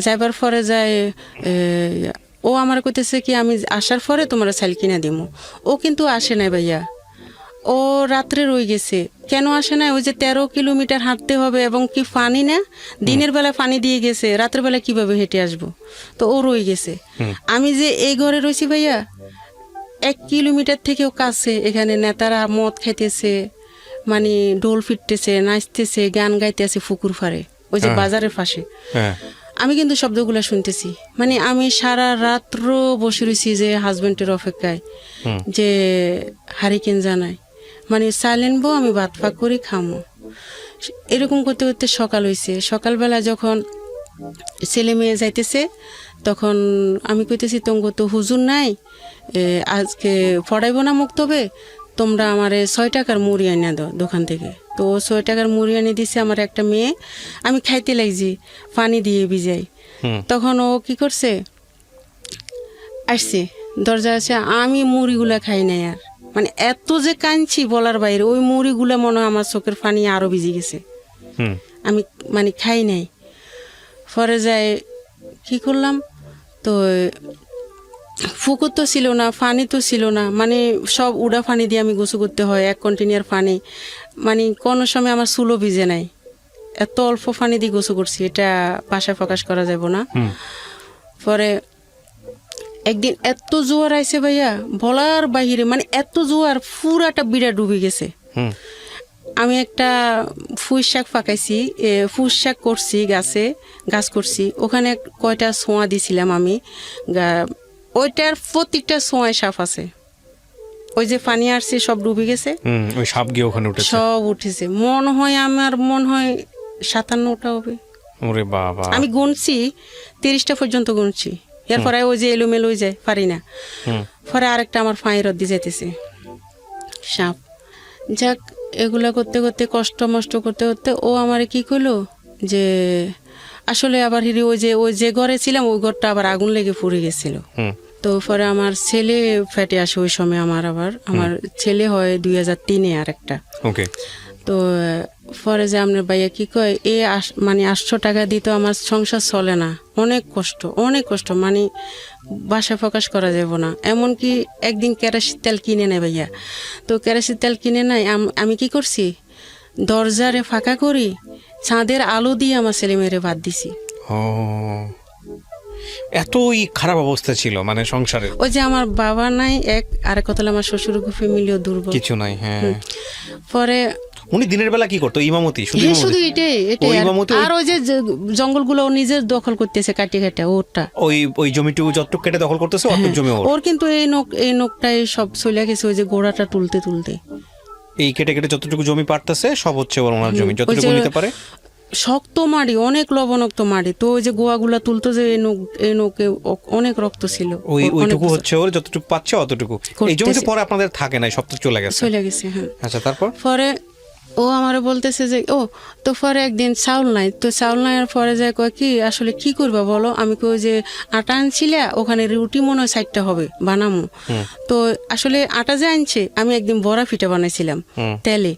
যাইবার পরে যায় ও আমার কইতেছে কি আমি আসার পরে তোমার চাল কিনা দিমু। ও কিন্তু আসে নাই ভাইয়া, ও রাত্রে রয়ে গেছে। কেন আসে না? ওই যে 13 কিলোমিটার হাঁটতে হবে এবং কি পানি না, দিনের বেলা পানি দিয়ে গেছে, রাতের বেলা কিভাবে হেঁটে আসবো? তো ও রয়ে গেছে। আমি যে এই ঘরে রয়েছি ভাইয়া, 1 কিলোমিটার থেকেও কাছে, এখানে নেতারা মদ খাইতেছে, মানে ডোল ফিরতেছে, নাচতেছে, গান গাইতেছে পুকুর পাড়ে, ওই যে বাজারের পাশে। আমি কিন্তু শব্দগুলো শুনতেছি, মানে আমি সারা রাত্র বসে রয়েছি যে হাজবেন্ডের অপেক্ষায় যে হারিকেন জানাই, মানে সাইলেন্ট বউ আমি ভাত ফাঁক করে খামো। এরকম করতে করতে সকাল হয়েছে। সকালবেলা যখন ছেলে মেয়ে যাইতেছে তখন আমি কইতেছি তোমগো তো হুজুর নাই, আজকে পড়াইব না মুক্তবে, তোমরা আমারে 6 টাকার মুড়ি আনিয়ে দাও দোকান থেকে। তো 6 টাকার মুড়ি আনি দিছে আমার একটা মেয়ে। আমি খাইতে লাগছি পানি দিয়ে ভিজাই। তখন ও কি করছে, আসছে দরজা আছে, আমি মুড়িগুলা খাই নাই আর, মানে এত যে কাঁদছি বলার বাইরে। ওই মুড়িগুলা মনে হয় আমার চোখের পানি আরো ভিজে গেছে, আমি মানে খাই নাই। পরে যায় কি করলাম, তো পুকুর তো ছিল না, পানি তো ছিল না, মানে সব উড়া পানি দিয়ে আমি গোসল করতে হয়, 1 কন্টেনার পানি, মানে কোনো সময় আমার চুলও ভিজে নাই। এত অল্প পানি দিয়ে গোসল করছি, এটা ভাষায় প্রকাশ করা যাব না। পরে একদিন এত জোয়ার আইছে ভাইয়া বলার বাহিরে, মানে এত জোয়ার পুরাটা বিড়া ডুবে গেছে। আমি একটা ফুল শাক পাকাইছি, ফুল শাক করছি গাছ করছি, ওখানে কয়টা ছোঁয়া দিছিলাম আমি, ওইটার প্রত্যেকটা ছোঁয়ায় সাপ আছে। ওই যে পানি আসছে সব ডুবে গেছে, ওই সাপ গিয়ে ওখানে উঠেছে, সব উঠেছে। মনে হয় আমার মনে হয় 57টা হবে। ওরে বাবা, আমি গুনছি 30টা পর্যন্ত গুনছি। এরপরে ওই যে এলোমেলো হয়ে যায়, পারি না। পরে আরেকটা আমার ফাঁয়ের রদ্দি যাইতেছে সাপ। যাক, এগুলা করতে করতে কষ্ট মষ্ট করতে করতে ও আমারে কি করলো যে আসলে আবার হিরি ওই যে ঘরে ছিলাম ওই ঘরটা আবার আগুন লেগে পুড়ে গেছিল। তো পরে আমার ছেলে ফেটে আসে ওই সময়। আমার ছেলে হয় 2003-এ আর একটা। তো পরে যে আপনার ভাইয়া কি কয়, মানে 800 টাকা দিত আমার সংসার চলে না, অনেক কষ্ট, মানে বাসা প্রকাশ করা যাব না। এমনকি একদিন কেরাসিন তেল কিনে নেয় ভাইয়া, তো কেরাসিন তেল কিনে নেয়, আমি কি করছি, দরজারে ফাঁকা করি, চাঁদের আলো দিয়ে আমার ছেলে মেয়েরে ভাত দিছি। এতই খারাপ অবস্থা ছিল মানে সংসারে। ওই যে আমার বাবা নাই, আর কথা হলো আমার শ্বশুর ফ্যামিলিও দুর্বল, কিছু নাই। পরে উনি দিনের বেলা কি করতো? ইমামতি? শুধু এটাই। আর ওই যে জঙ্গলগুলো নিজের দখল করতেছে, কাটে ওটা ওই জমিটুকু যতটুকু কেটে দখল করতেছে অতটুকু জমি ওর। কিন্তু এই নখটাই সব চলে গেছে, ওই যে গোড়াটা তুলতে এই কেটে যতটুকু জমি পারতেছে সব হচ্ছে ওনার জমি, যতটুকু নিতে পারে। শক্ত মাটি, অনেক লবণাক্ত মাটি, তো ওই যে গোয়াগুলা তুলতো যে এই নখে অনেক রক্ত ছিল, ওইটুকু হচ্ছে ওর যতটুকু পাচ্ছে অতটুকু। এই জমিতে পরে আপনাদের থাকে নাই, সব তো চলে গেছে। হ্যাঁ। আচ্ছা, তারপর পরে ও আমারে বলতেছে যে তো পরে একদিন চাউল নাই, তো চাউল নাই আর পরে যায় কয় কি আসলে কি করবা বলো। আমি কই যে আটা আনছিলে, ওখানে রুটি মনে হয় 60টা হবে বানামো। তো আসলে আটা যে আনছে, আমি একদিন বড়া পিঠা বানাইছিলাম তেলে,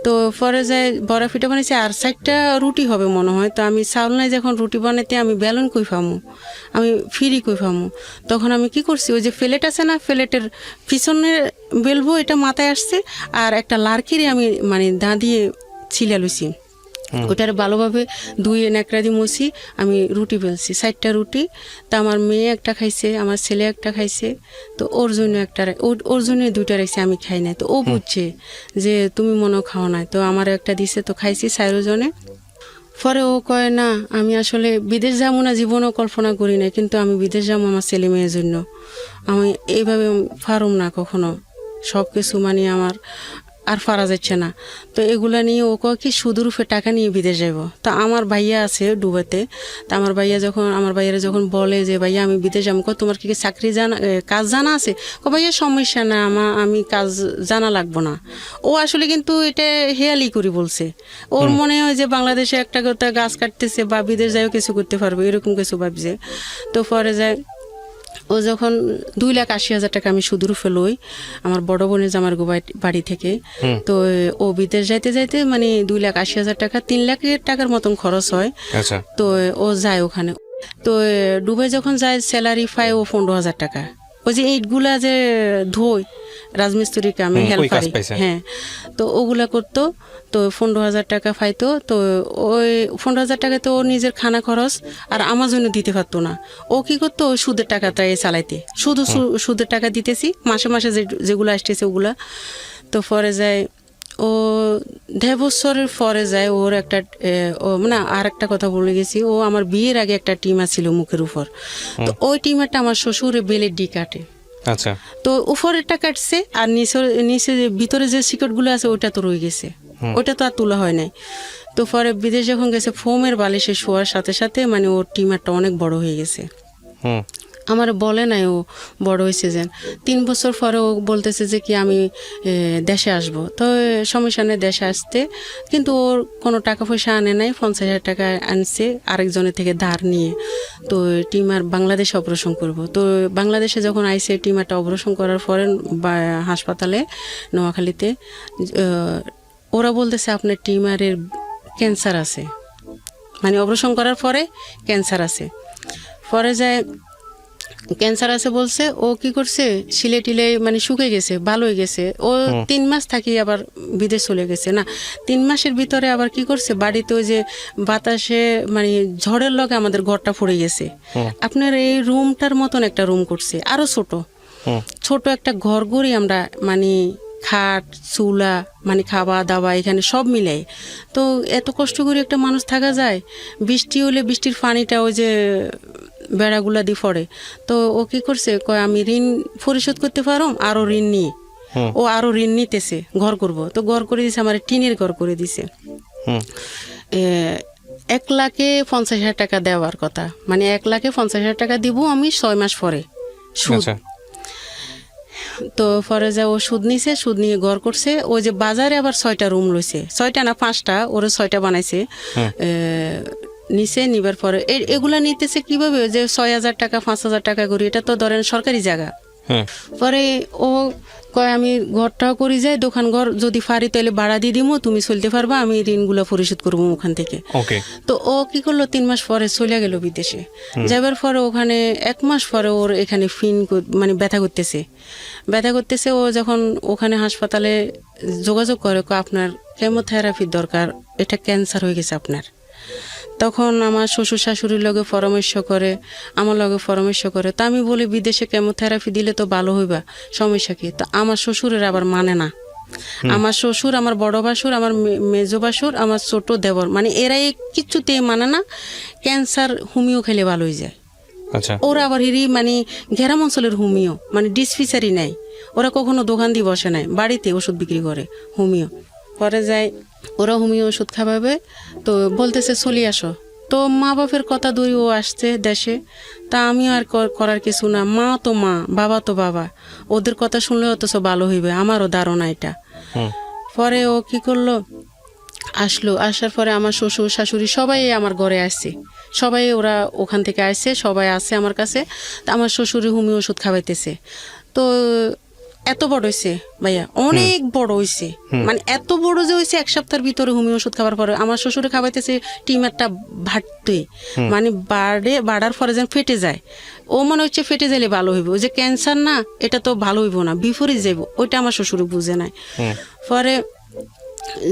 তো পরে যায় বড়া পিঠা বানাইছি আর 60টা রুটি হবে মনে হয়। তো আমি চাউল নাই যখন রুটি বানাইতে, আমি বেলুন কই পামু, আমি ফিরি কই পামু। তখন আমি কি করছি, ওই যে প্লেট আছে না, প্লেটের পিছনে বেলবো, এটা মাথায় আসছে, আর একটা লার্কিরে আমি মানে দা দিয়ে ছিলা লইছি, ওটার ভালোভাবে ধুয়ে ন্যাকড়া দিয়ে মুছি, আমি রুটি বেলছি 60টা রুটি। তা আমার মেয়ে একটা খাইছে, আমার ছেলে একটা খাইছে, তো ওর জন্য ওর জন্য 2টা রাখছে, আমি খাই নাই। তো ও বুঝছে যে তুমি মনে খাও নাই, তো আমার একটা দিছে, তো খাইছি 4 জনে। পরে ও কয় না, আমি আসলে বিদেশ যাবো না, জীবনও কল্পনা করি না, কিন্তু আমি বিদেশ যাবো আমার ছেলে মেয়ের জন্য, আমি এইভাবে পারুম না কখনো, সব কিছু মানে আমার আর পারা যাচ্ছে না। তো এগুলা নিয়ে ও কয় কি সুদরূপে টাকা নিয়ে বিদেশ যাব। তা আমার ভাইয়া আছে ডুবাতে, তা আমার ভাইয়ারা যখন বলে যে ভাইয়া আমি বিদেশ যাবো, তোমার কি চাকরি কাজ জানা আছে? ভাইয়া সমস্যা না, আমি কাজ জানা লাগবো না। ও আসলে কিন্তু এটা হেয়ালি করি বলছে, ওর মনে হয় যে বাংলাদেশে একটা কথা গাছ কাটতেছে বা বিদেশ যাইও কিছু করতে পারবো, এরকম কিছু ভাবছে। তো পরে যায় ও যখন 2,80,000 টাকা আমি সুদরূপে লই আমার বড় বোনের জামার বাড়ি থেকে, তো ও বিদেশ যাইতে মানে 2,80,000 টাকা 3 লাখ টাকার মতন খরচ হয়। তো ও যায় ওখানে, তো দুবাই যখন যায় স্যালারি পায় ও 15,000 টাকা। ওই যে ইটগুলা যে ধোয় রাজমিস্ত্রি কামে ওই কাজ হেল্পারি, পাইছে। হ্যাঁ, তো ওগুলা করতো। তো 15,000 টাকা পাইতো। তো ওই 15,000 টাকা তো ওর নিজের খানা খরচ আর আমার জন্য দিতে পারতো না। ও কি করতো, ওই সুদের টাকাটাই চালাইতে, শুধু সুদের টাকা দিতেছি মাসে মাসে যেগুলো আসতেছে ওগুলা। তো পরে যায় ও 1.5 বছরের পরে যায় ওর একটা ও মানে আর একটা কথা বলে গেছি, ও আমার বিয়ের আগে একটা টিমার ছিল মুখের উপর। তো ওই টিমারটা আমার শ্বশুরে বেলের ডি কাটে। আচ্ছা, তো উপরেরটা কাটছে আর নিচে যে ভিতরে যে শিকড়গুলো আছে ওইটা তো রয়ে গেছে, ওইটা তো আর তোলা হয় নাই। তো পরে বিদেশ যখন গেছে ফোমের বালিশে শোয়ার সাথে সাথে মানে ওর টিমারটা অনেক বড় হয়ে গেছে। হুম, আমার বলে নাই ও বড় হয়েছে যেন। 3 বছর পরে ও বলতেছে যে কি আমি দেশে আসব। তো সমস্যা নেই দেশে আসতে, কিন্তু ওর কোনো টাকা পয়সা আনে নাই। 50,000 টাকা আনছে আরেকজনের থেকে ধার নিয়ে। তো টিমার বাংলাদেশে অপারেশন করব। তো বাংলাদেশে যখন আইসে টিমারটা অপারেশন করার পরে হাসপাতালে নোয়াখালীতে ওরা বলতেছে আপনার টিমারের ক্যান্সার আছে, মানে অপারেশন করার পরে ক্যান্সার আছে। পরে যায় ক্যান্সার আছে বলছে, ও কি করছে শিলে টিলে মানে শুকে গেছে, ভালো হয়ে গেছে। ও 3 মাস থাকি আবার বিদেশ চলে গেছে না। 3 মাসের ভিতরে আবার কি করছে, বাড়িতে ওই যে বাতাসে মানে ঝড়ের লগে আমাদের ঘরটা পড়ে গেছে। আপনার এই রুমটার মতন একটা রুম করছে, আরো ছোট ছোট একটা ঘর করি আমরা, মানে খাট চুলা মানে খাওয়া দাওয়া এখানে সব মিলাই। তো এত কষ্ট করে একটা মানুষ থাকা যায়? বৃষ্টি হলে বৃষ্টির পানিটা ওই যে বেড়াগুলা দিয়ে পড়ে। তো ও কি করছে, কয় আমি ঋণ পরিশোধ করতে পারো, আরো ঋণ নিয়ে ও আরো ঋণ নিতেছে ঘর করব। তো ঘর করে দিছে, আমার টিনের ঘর করে দিছে। 1,50,000 টাকা দেওয়ার কথা, মানে 1,50,000 টাকা দিব আমি 6 মাস পরে সুদ। আচ্ছা, তো পরে যা ও সুদ নিছে, সুদ নিয়ে ঘর করছে। ওই যে বাজারে আবার 6টা রুম লইছে, 6টা না 5টা, ওরা 6টা বানাইছে। নিচে নিবার পরে এগুলা নিতেছে কিভাবে, ওই যে 6,000 টাকা 5,000 টাকা করি, এটা তো ধরেন সরকারি জায়গা। পরে ও কয় আমি ঘরটাও করি যাই, দোকান ঘর যদি পারি তাহলে ভাড়া দিয়ে দিমু, তুমি চলতে পারবা, আমি ঋণগুলো পরিশোধ করবো ওখান থেকে। ওকে, তো ও কি করলো, 3 মাস পরে চলে গেল বিদেশে। যাবার পরে ওখানে 1 মাস পরে ওর এখানে মানে ব্যথা করতেছে। ও যখন ওখানে হাসপাতালে যোগাযোগ করে, আপনার কেমোথেরাপির দরকার, এটা ক্যান্সার হয়ে গেছে আপনার। তখন আমার শ্বশুর শাশুড়ির লগে পরামর্শ করে, আমার লগে পরামর্শ করে। তা আমি বলি বিদেশে কেমোথেরাপি দিলে তো ভালো হইবা, সমস্যা কি? তো আমার শ্বশুরের আবার মানে না। আমার শ্বশুর, আমার বড় বাসুর, আমার মেজো বাসুর, আমার ছোট দেবর, মানে এরাই কিচ্ছুতেই মানে না ক্যান্সার হোমিও খেলে ভালো হয়ে যায়। আচ্ছা, ওরা আবার মানে গ্রাম অঞ্চলের হোমিও, মানে ডিসপেন্সারি নাই, ওরা কখনো দোকান দিয়ে বসে নাই, বাড়িতে ওষুধ বিক্রি করে হোমিও। পরে যায় ওরা হোমিও ওষুধ খাওয়াবে। তো বলতেছে চলে আসো। তো মা বাপের কথা ধরে ও আসছে দেশে। তা আমিও আর করার কিছু না, মা তো মা, বাবা তো বাবা, ওদের কথা শুনলে অথচ ভালো হইবে, আমারও ধারণা এটা। পরে ও কি করলো, আসার পরে আমার শ্বশুর শাশুড়ি সবাই আমার ঘরে আসছে, সবাই ওরা ওখান থেকে আসছে, সবাই আসছে আমার কাছে। তা আমার শ্বশুরি হোমিও ওষুধ খাওয়াইতেছে। তো এত বড় হয়েছে ভাইয়া, অনেক বড় হয়েছে, মানে এত বড় যে হয়েছে 1 সপ্তাহের ভিতরে হোমিও ওষুধ খাওয়ার পরে আমার শ্বশুরে খাওয়াইতেছে টিমারটা ভাটতে, মানে বাড়ার পরে যেন ফেটে যায়। ও মনে হচ্ছে ফেটে যাইলে ভালো হইব, ওই যে ক্যান্সার না, এটা তো ভালো হইব না, বিপরীত যাইব, ওইটা আমার শ্বশুরে বুঝে নাই। পরে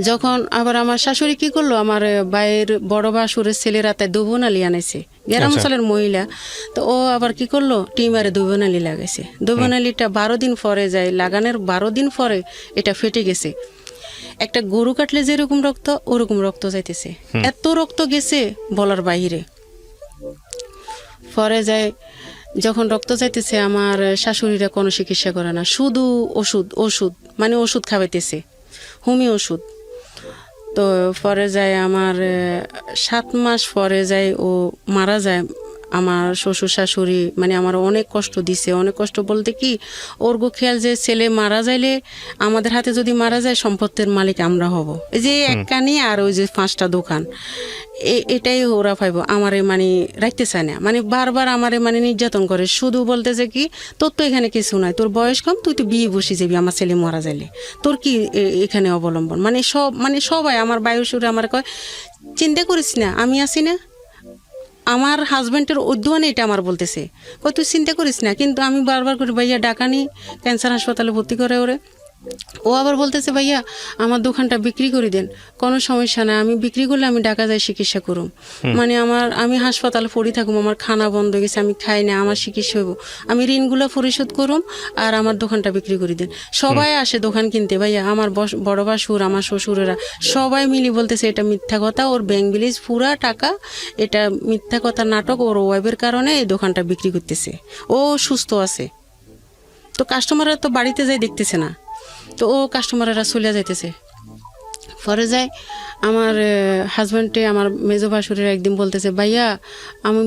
যখন আবার আমার শাশুড়ি কি করলো, আমার বাইরের বড় বাসুরের ছেলেরা তাই দুবনালি আনাইছে, গ্রাম অঞ্চলের মহিলা। তো ও আবার কি করলো, টিমারে দুবনালি লাগাইছে। দুবনালিটা 12 দিন পরে যায়, লাগানোর 12 দিন পরে এটা ফেটে গেছে। একটা গরু কাটলে যেরকম রক্ত, ওরকম রক্ত যাইতেছে, এত রক্ত গেছে বলার বাহিরে। পরে যায় যখন রক্ত যাইতেছে, আমার শাশুড়িরা কোনো চিকিৎসা করে না, শুধু ওষুধ মানে ওষুধ খাওয়াইতেছে, হোমিও ওষুধ। তো পরে যায় আমার 7 মাস পরে যায় ও মারা যায়। আমার শ্বশুর শাশুড়ি মানে আমার অনেক কষ্ট দিছে, অনেক কষ্ট বলতে কি, ওর গো খেয়াল যে ছেলে মারা যাইলে আমাদের হাতে যদি মারা যায় সম্পত্তির মালিক আমরা হব, এই যে এক কানি আর ওই যে 5টা দোকান, এটাই ওরা পাইব। আমারে মানে রাখতে চায় না, মানে বারবার আমারে মানে নির্যাতন করে, শুধু বলতেছে কি তোর তো এখানে কিছু নাই, তোর বয়স কম, তুই তো বিয়ে বসে যাবি আমার ছেলে মারা যাইলে, তোর কি এখানে অবলম্বন, মানে সবাই আমার বায়ুসুরে আমার কয় চিন্তা করিস না, আমি আছি না, আমার হাজব্যান্ডের উদ্যোনে এটা আমার বলতেছে, কই তুই চিন্তা করিস না, কিন্তু আমি বারবার করে ভাইয়া ডাকানি ক্যান্সার হাসপাতালে ভর্তি করে ওরে। ও আবার বলতেছে ভাইয়া আমার দোকানটা বিক্রি করে দেন, কোনো সমস্যা না, আমি বিক্রি করলে আমি ঢাকা যাই চিকিৎসা করুম, মানে আমি হাসপাতালে পড়ি থাকুম, আমার খানা বন্ধ হয়ে গেছে, আমি খাই না, আমার চিকিৎসা হইব, আমি ঋণগুলো পরিশোধ করুম আর আমার দোকানটা বিক্রি করে দেন। সবাই আসে দোকান কিনতে ভাইয়া, আমার বড় বাসুর, আমার শ্বশুরেরা সবাই মিলি বলতেছে এটা মিথ্যা কথা, ওর ব্যাংক ব্যালেন্স পুরা টাকা, এটা মিথ্যা কথা নাটক, ওর ওয়াইফের কারণে এই দোকানটা বিক্রি করতেছে, ও সুস্থ আছে। তো কাস্টমাররা তো বাড়িতে যাই দেখতেছে না, তো ও কাস্টমাররা চলে যাইতেছে। পরে যায় আমার হাজব্যান্ডে, আমার মেজো ভাসুরের একদিন বলতেছে ভাইয়া আমি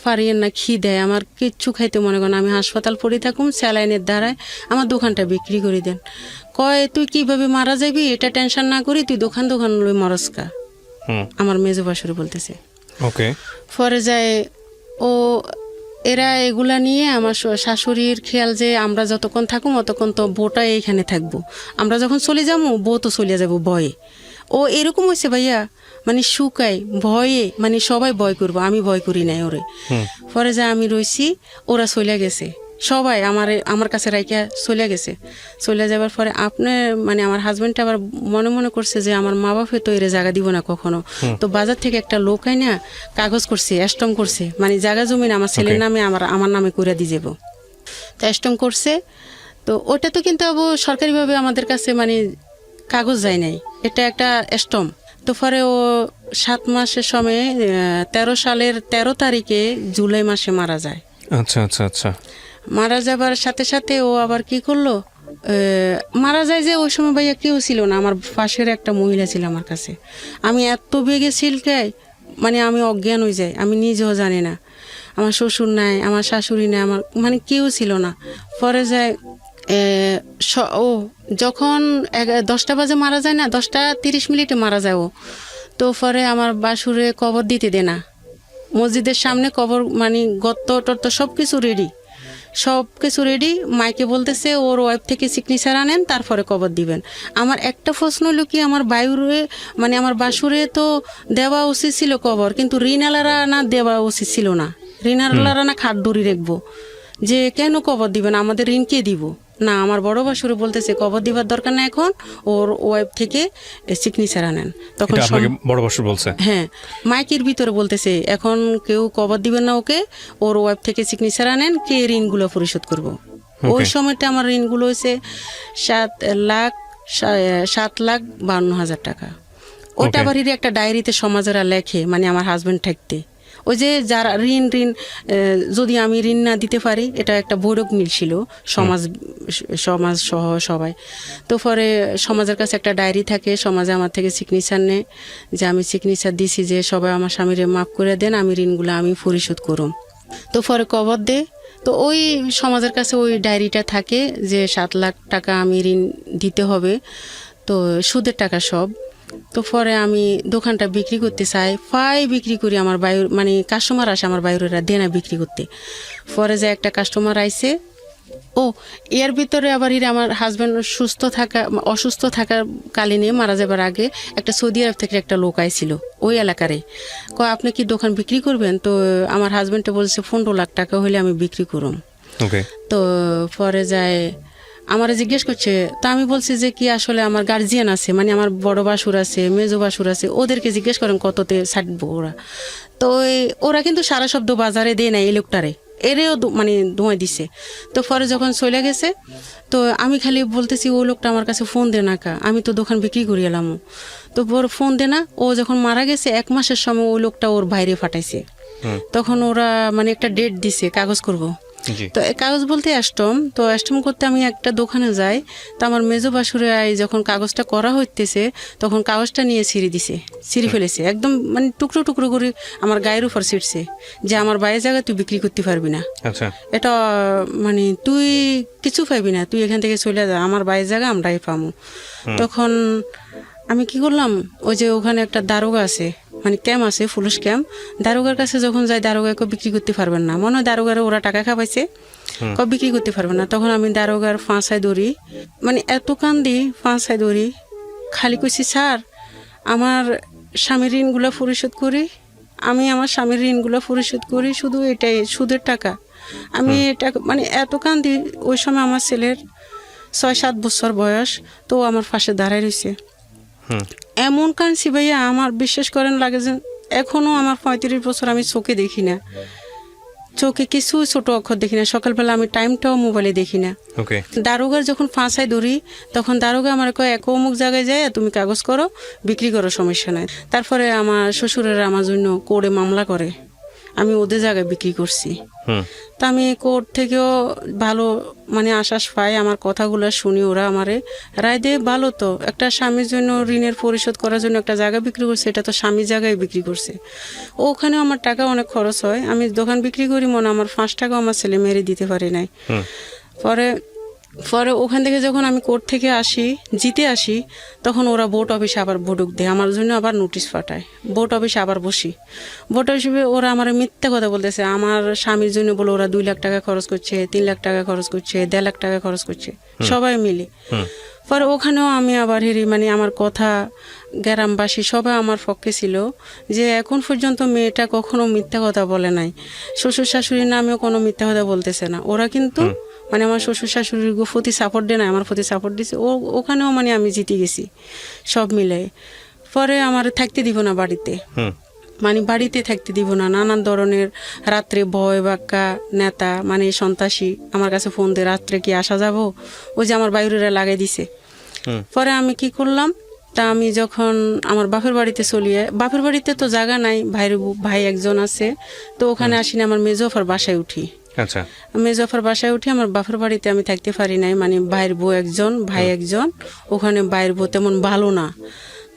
পারিয়েন না, দেয় আমার কিচ্ছু খাইতে মনে করেন, আমি হাসপাতাল পড়ে থাকুম, স্যালাইনের দ্বারায় আমার দোকানটা বিক্রি করে দেন। কয় তুই কিভাবে মারা যাবি এটা টেনশন না করি, তুই দোকান লই মরস্কা, আমার মেজো ভাসুরে বলতেছে। ওকে। পরে যায় ও এরা এগুলা নিয়ে আমার শাশুড়ির খেয়াল যে আমরা যতক্ষণ থাকুম অতক্ষণ তো বউটা এইখানে থাকবো, আমরা যখন চলে যাবো বউ তো চলে যাবো ভয়ে। ও এরকম হয়েছে ভাইয়া, মানে শুকাই ভয়ে, মানে সবাই ভয় করবো, আমি ভয় করি নাই ওরে। পরে যা আমি রইছি, ওরা চলে গেছে, সবাই আমার কাছে রাইকা চলে গেছে। চলে যাবার পরে মানে আমার হাজব্যান্ডটা আবার মনে মনে করছে যে আমার মা বাপে তো এর জায়গা দিব না কখনো, তো বাজার থেকে একটা লোক আইনা কাগজ করছে, স্ট্রং করছে, মানে জায়গা জমিন আমার ছেলের নামে আমার নামে করে দিয়ে যাবো, তো স্ট্রং করছে। তো ওটা তো কিন্তু সরকারিভাবে আমাদের কাছে মানে কাগজ যায় নাই, এটা একটা স্ট্রং। তো পরে ও 7 মাসের সময় 13 সালের 13 তারিখে জুলাই মাসে মারা যায়। আচ্ছা আচ্ছা আচ্ছা। মারা যাবার সাথে সাথে ও আবার কি করলো, মারা যায় যে ওই সময় ভাইয়া কেউ ছিল না, আমার পাশের একটা মহিলা ছিল আমার কাছে। আমি এত বেগে সিলকাই, মানে আমি অজ্ঞান হয়ে যাই, আমি নিজেও জানি না, আমার শ্বশুর নাই, আমার শাশুড়ি নাই, আমার মানে কেউ ছিল না। পরে যায় ও যখন 10টা বাজে মারা যায় না, 10:30 মারা যায় ও। তো পরে আমার বাসুরে কবর দিতে দে না, মসজিদের সামনে কবর, মানে গর্ত টর্ত সব কিছু রেডি, মাইকে বলতেছে ওর ওয়াইফ থেকে সিগনেচার আনেন তারপরে কবর দিবেন। আমার একটা প্রশ্ন হলো কি, আমার বায়ুরে মানে আমার বাসুরে তো দেওয়া উচিত ছিল কবর, কিন্তু ঋণালারা না দেওয়া উচিত ছিল না, ঋণালারা না খাট দড়ি রাখবো, যে কেন কবর দিবেন, আমাদের ঋণ কে দিব না। আমার বড় বাসুরে বলতেছে কবর দিবার দরকার না, এখন ওর ওয়াইফ থেকে সিগনেচার আনেন। তখন বড় বাসুর বলছে, হ্যাঁ মাইকের ভিতরে বলতেছে এখন কেউ কবর দিবেন না ওকে, ওর ওয়াইফ থেকে সিগনেচার আনেন, কে ঋণগুলো পরিশোধ করব। ওই সময়টা আমার ঋণগুলো হয়েছে 7,52,000 টাকা। ওটা আবার একটা ডায়েরিতে সমাজেরা লেখে, মানে আমার হাজবেন্ড থাকতে, ওই যে যারা ঋণ যদি আমি ঋণ না দিতে পারি, এটা একটা বৈরক মিল ছিল সমাজ সহ সবাই। তো পরে সমাজের কাছে একটা ডায়েরি থাকে, সমাজে আমার থেকে সিগনেচার নেয় যে আমি সিগনেচার দিছি যে সবাই আমার স্বামীরে মাফ করে দেন, আমি ঋণগুলো আমি পরিশোধ করুম। তো পরে কবর দে, তো ওই সমাজের কাছে ওই ডায়েরিটা থাকে যে 7 লাখ টাকা আমি ঋণ দিতে হবে, তো সুদের টাকা সব। তো পরে আমি দোকানটা বিক্রি করতে চাই, বিক্রি করি, আমার মানে কাস্টমার আসে আমার বাইরেরা দেনা বিক্রি করতে। পরে যে একটা কাস্টমার আইছে, এর ভিতরে আবার আমার হাজব্যান্ড অসুস্থ থাকার কালীনে মারা যাবার আগে একটা সৌদি আরব থেকে একটা লোক আইছিল ওই এলাকারে, আপনি কি দোকান বিক্রি করবেন? তো আমার হাজব্যান্ডে বলছে 15 লাখ টাকা হলে আমি বিক্রি করুম। তো পরে যায় আমার জিজ্ঞেস করছে, তো আমি বলছি যে কি আসলে আমার গার্জিয়ান আছে, মানে আমার বড় বাসুর আছে, মেজো বাসুর আছে, ওদেরকে জিজ্ঞেস করেন কততে ছাড়বো ওরা। তো ওরা কিন্তু সারা শব্দ বাজারে দেয় না এই লোকটারে, এরেও মানে ধোঁয়া দিছে। তো পরে যখন চলে গেছে, তো আমি খালি বলতেছি ও লোকটা আমার কাছে ফোন দে না কা, আমি তো দোকান বিক্রি করে এলাম। তো পরে ফোন দে না, ও যখন মারা গেছে 1 মাসের সময় ওই লোকটা ওর বাইরে ফাটাইছে। তখন ওরা মানে একটা ডেট দিছে কাগজ করব। তো কাগজ বলতে অ্যাস্টম করতে আমি একটা দোকানে যাই, তো আমার মেজো বাসুরে যখন কাগজটা করা হইতেছে তখন কাগজটা নিয়ে ছিঁড়ে ফেলেছে, একদম মানে টুকরো টুকরো করে আমার গায়ের উপর ছিঁড়ছে, যে আমার বাইরের জায়গায় তুই বিক্রি করতে পারবি না, এটা মানে তুই কিছু পাইবি না, তুই এখান থেকে চলে যা, আমার বাইরের জায়গা আমরাই পাবো। তখন আমি কি করলাম, ওই যে ওখানে একটা দারোগা আছে, মানে ক্যাম্প আছে, পুলিশ ক্যাম্প, দারোগার কাছে যখন যাই দারোগাকে বিক্রি করতে পারবেন না, মনে হয় দারোগারে ওরা টাকা খাওয়াইছে, বিক্রি করতে পারবেন না। তখন আমি দারোগার ফাঁসায় ধরি, মানে এত কান্দি ফাঁসায় ধরি, খালি কইছি স্যার আমার স্বামীর ঋণগুলো পরিশোধ করি, আমি আমার স্বামীর ঋণগুলো পরিশোধ করি, শুধু এটাই সুদের টাকা। আমি এটা মানে এত কান্দি, ওই সময় আমার ছেলের 6-7 বছর বয়স, তো ও আমার পাশে দাঁড়ায় রয়েছে। এমন কাঁদছি ভাইয়া, আমার বিশ্বাস করেন লাগে যে এখনো আমার 35 বছর আমি চোখে দেখি না, চোখে কিছু ছোট অক্ষর দেখি না। সকালবেলা আমি টাইমটাও মোবাইলে দেখি না। ওকে, দারোগার যখন ফাঁসায় ধরি তখন দারোগা আমার কয় এক অমুক জায়গায় যায় তুমি কাগজ করো, বিক্রি করো, সমস্যা নাই। তারপরে আমার শ্বশুরেরা আমার জন্য কোর্টে মামলা করে, আমি ওদের জায়গায় বিক্রি করছি। তা আমি কোর্ট থেকেও ভালো মানে আশ্বাস পাই, আমার কথাগুলো শুনি, ওরা আমারে রায় দেয় ভালো। তো একটা স্বামীর জন্য ঋণের পরিশোধ করার জন্য একটা জায়গা বিক্রি করছে, এটা তো স্বামীর জায়গায় বিক্রি করছে। ওখানেও আমার টাকা অনেক খরচ হয়, আমি দোকান বিক্রি করি মনে আমার 5 টাকাও আমার ছেলে মেয়েরে দিতে পারি নাই। পরে ওখান থেকে যখন আমি কোর্ট থেকে আসি, জিতে আসি, তখন ওরা ভোট অফিসে আবার ভোটক দেয়, আমার জন্য আবার নোটিশ পাঠায়। ভোট অফিসে আবার বসি, ভোট অফিসে ওরা আমার মিথ্যা কথা বলতেছে, আমার স্বামীর জন্য বলে ওরা 2 লাখ টাকা খরচ করছে, 3 লাখ টাকা খরচ করছে, 1.5 লাখ টাকা খরচ করছে, সবাই মিলে। পরে ওখানেও আমি আবার মানে আমার কথা গ্রামবাসী সবাই আমার পক্ষে ছিল, যে এখন পর্যন্ত মেয়েটা কখনো মিথ্যা কথা বলে নাই, শ্বশুর শাশুড়ির নামেও কোনো মিথ্যা কথা বলতেছে না। ওরা কিন্তু মানে আমার শ্বশুর শাশুড়ির প্রতি সাপোর্ট দেয় না, আমার প্রতি সাপোর্ট দিছে। ওখানেও মানে আমি জিতে গেছি সব মিলে। পরে আমার থাকতে দিব না বাড়িতে, মানে বাড়িতে থাকতে দিব না, নানান ধরনের রাত্রে ভয় বাক্কা নেতা মানে সন্ত্রাসী আমার কাছে ফোন দিয়ে, রাত্রে কি আসা যাব, ওই যে আমার বাইরেরা লাগাই দিছে। পরে আমি কি করলাম, তা আমি যখন আমার বাপের বাড়িতে চলিয়ে, বাপের বাড়িতে তো জায়গা নাই, ভাই একজন আছে, তো ওখানে আসি না, আমার মেজোফার বাসায় উঠি। আচ্ছা, মেজোফার বাসায় উঠি, আমার বাপের বাড়িতে আমি থাকতে পারি নাই, মানে ভাইয়ের বউ একজন, ভাই একজন, ওখানে ভাইয়ের বউ তেমন ভালো না।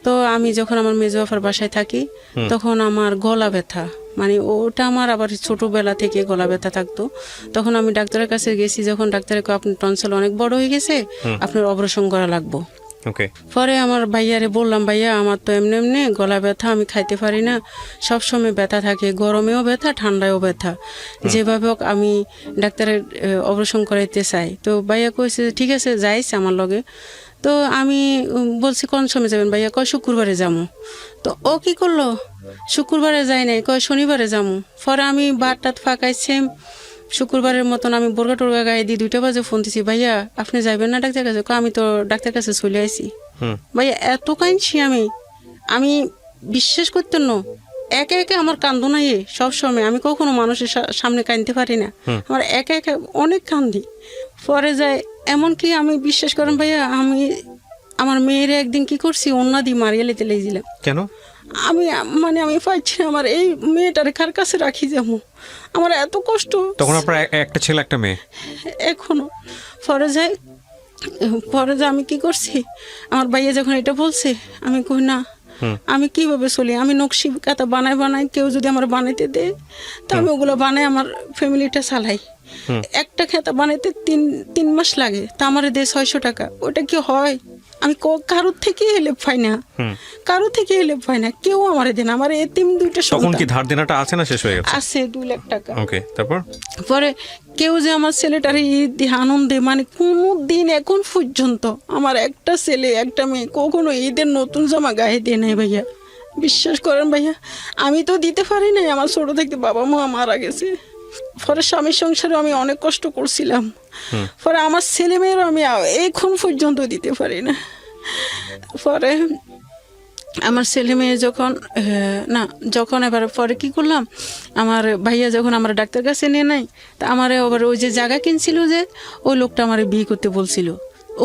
তো আমি যখন আমার মেজোফার বাসায় থাকি তখন আমার গলা ব্যথা, মানে ওটা আমার আবার ছোটবেলা থেকে গলা ব্যথা থাকতো। তখন আমি ডাক্তারের কাছে গেছি, যখন ডাক্তারের আপনার টনসিল অনেক বড় হয়ে গেছে, আপনার অপারেশন করা লাগবো। পরে আমার ভাইয়ারে বললাম, ভাইয়া আমার তো এমনি এমনি গলা ব্যথা, আমি খাইতে পারি না, সবসময় ব্যথা থাকে, গরমেও ব্যথা ঠান্ডায়ও ব্যথা, যেভাবে হোক আমি ডাক্তারের অপারেশন করাইতে চাই। তো ভাইয়া কইছে ঠিক আছে যাইস আমার লগে। তো আমি বলছি কোন সময় যাবেন ভাইয়া, কয় শুক্রবারে যাবো। তো ও কি করলো, শুক্রবারে যাই নাই, কয় শনিবারে যাবো। পরে আমি বারটাত ফাঁকাইছি, শুক্রবারের মতন আমি বোরগা টোরগা গায়ে দিয়ে 2টা বাজে ফোন দিছি, ভাইয়া আপনি যাবেন না ডাক্তার কাছে? আমি তো ডাক্তার কাছে চলে আইছি। ভাইয়া এত কাঁদছি আমি বিশ্বাস করতেন না, একে একে আমার কান্দো নাই সবসময়, আমি কখনো মানুষের সামনে কাঁদতে পারি না, আমার একে একে অনেক কান্দি। পরে যায় এমনকি আমি বিশ্বাস করেন ভাইয়া, আমি আমার মেয়ের একদিন কি করছি, অন্য দিয়ে মারিয়ে লেতে লেগেছিলাম। কেন? আমি পাইছি না, আমার এই মেয়েটারে কার কাছে রাখি যাবো, আমার এত কষ্ট। তখন আপনার একটা ছেলে একটা মেয়ে এখনো। পরে যায় আমি কি করছি, আমার ভাইয়া যখন এটা বলছে, আমি কই না, আমি কিভাবে চলি, আমি নকশি কাতা বানাই কেউ যদি আমার বানাইতে দেয় তা আমি ওগুলো বানাই আমার ফ্যামিলিটা চালাই। একটা খেতা বানাইতে 3 মাস লাগে, তা আমার দেয় 600 টাকা। ওটা কি হয়? আমি কারোর থেকে হেল্প পাই না, কেউ আমার দেয় না, আমার এতিম 2টা তখন সন্তান। কি ধার দেনাটা আছে না শেষ হয়ে গেছে? আছে 2 লাখ টাকা। ওকে, তারপর পরে কেউ যে আমার ছেলেটার ঈদ আনন্দে, মানে কোনো দিন এখন পর্যন্ত আমার একটা ছেলে একটা মেয়ে কখনো ঈদের নতুন জামা গায়ে দিয়ে নেই ভাইয়া, বিশ্বাস করেন ভাইয়া। আমি তো দিতে পারি নাই, আমার ছোট থেকে বাবা মা মারা গেছে। পরে স্বামীর সংসারে আমি অনেক কষ্ট করছিলাম, পরে আমার ছেলে মেয়েরও আমি এখন পর্যন্ত দিতে পারি না। পরে আমার ছেলে মেয়ে যখন এবার পরে কি করলাম, আমার ভাইয়া যখন আমার ডাক্তার কাছে নিয়ে নাই, তা আমার আবার ওই যে জায়গা কিনছিল, যে ওই লোকটা আমার বিয়ে করতে বলছিল,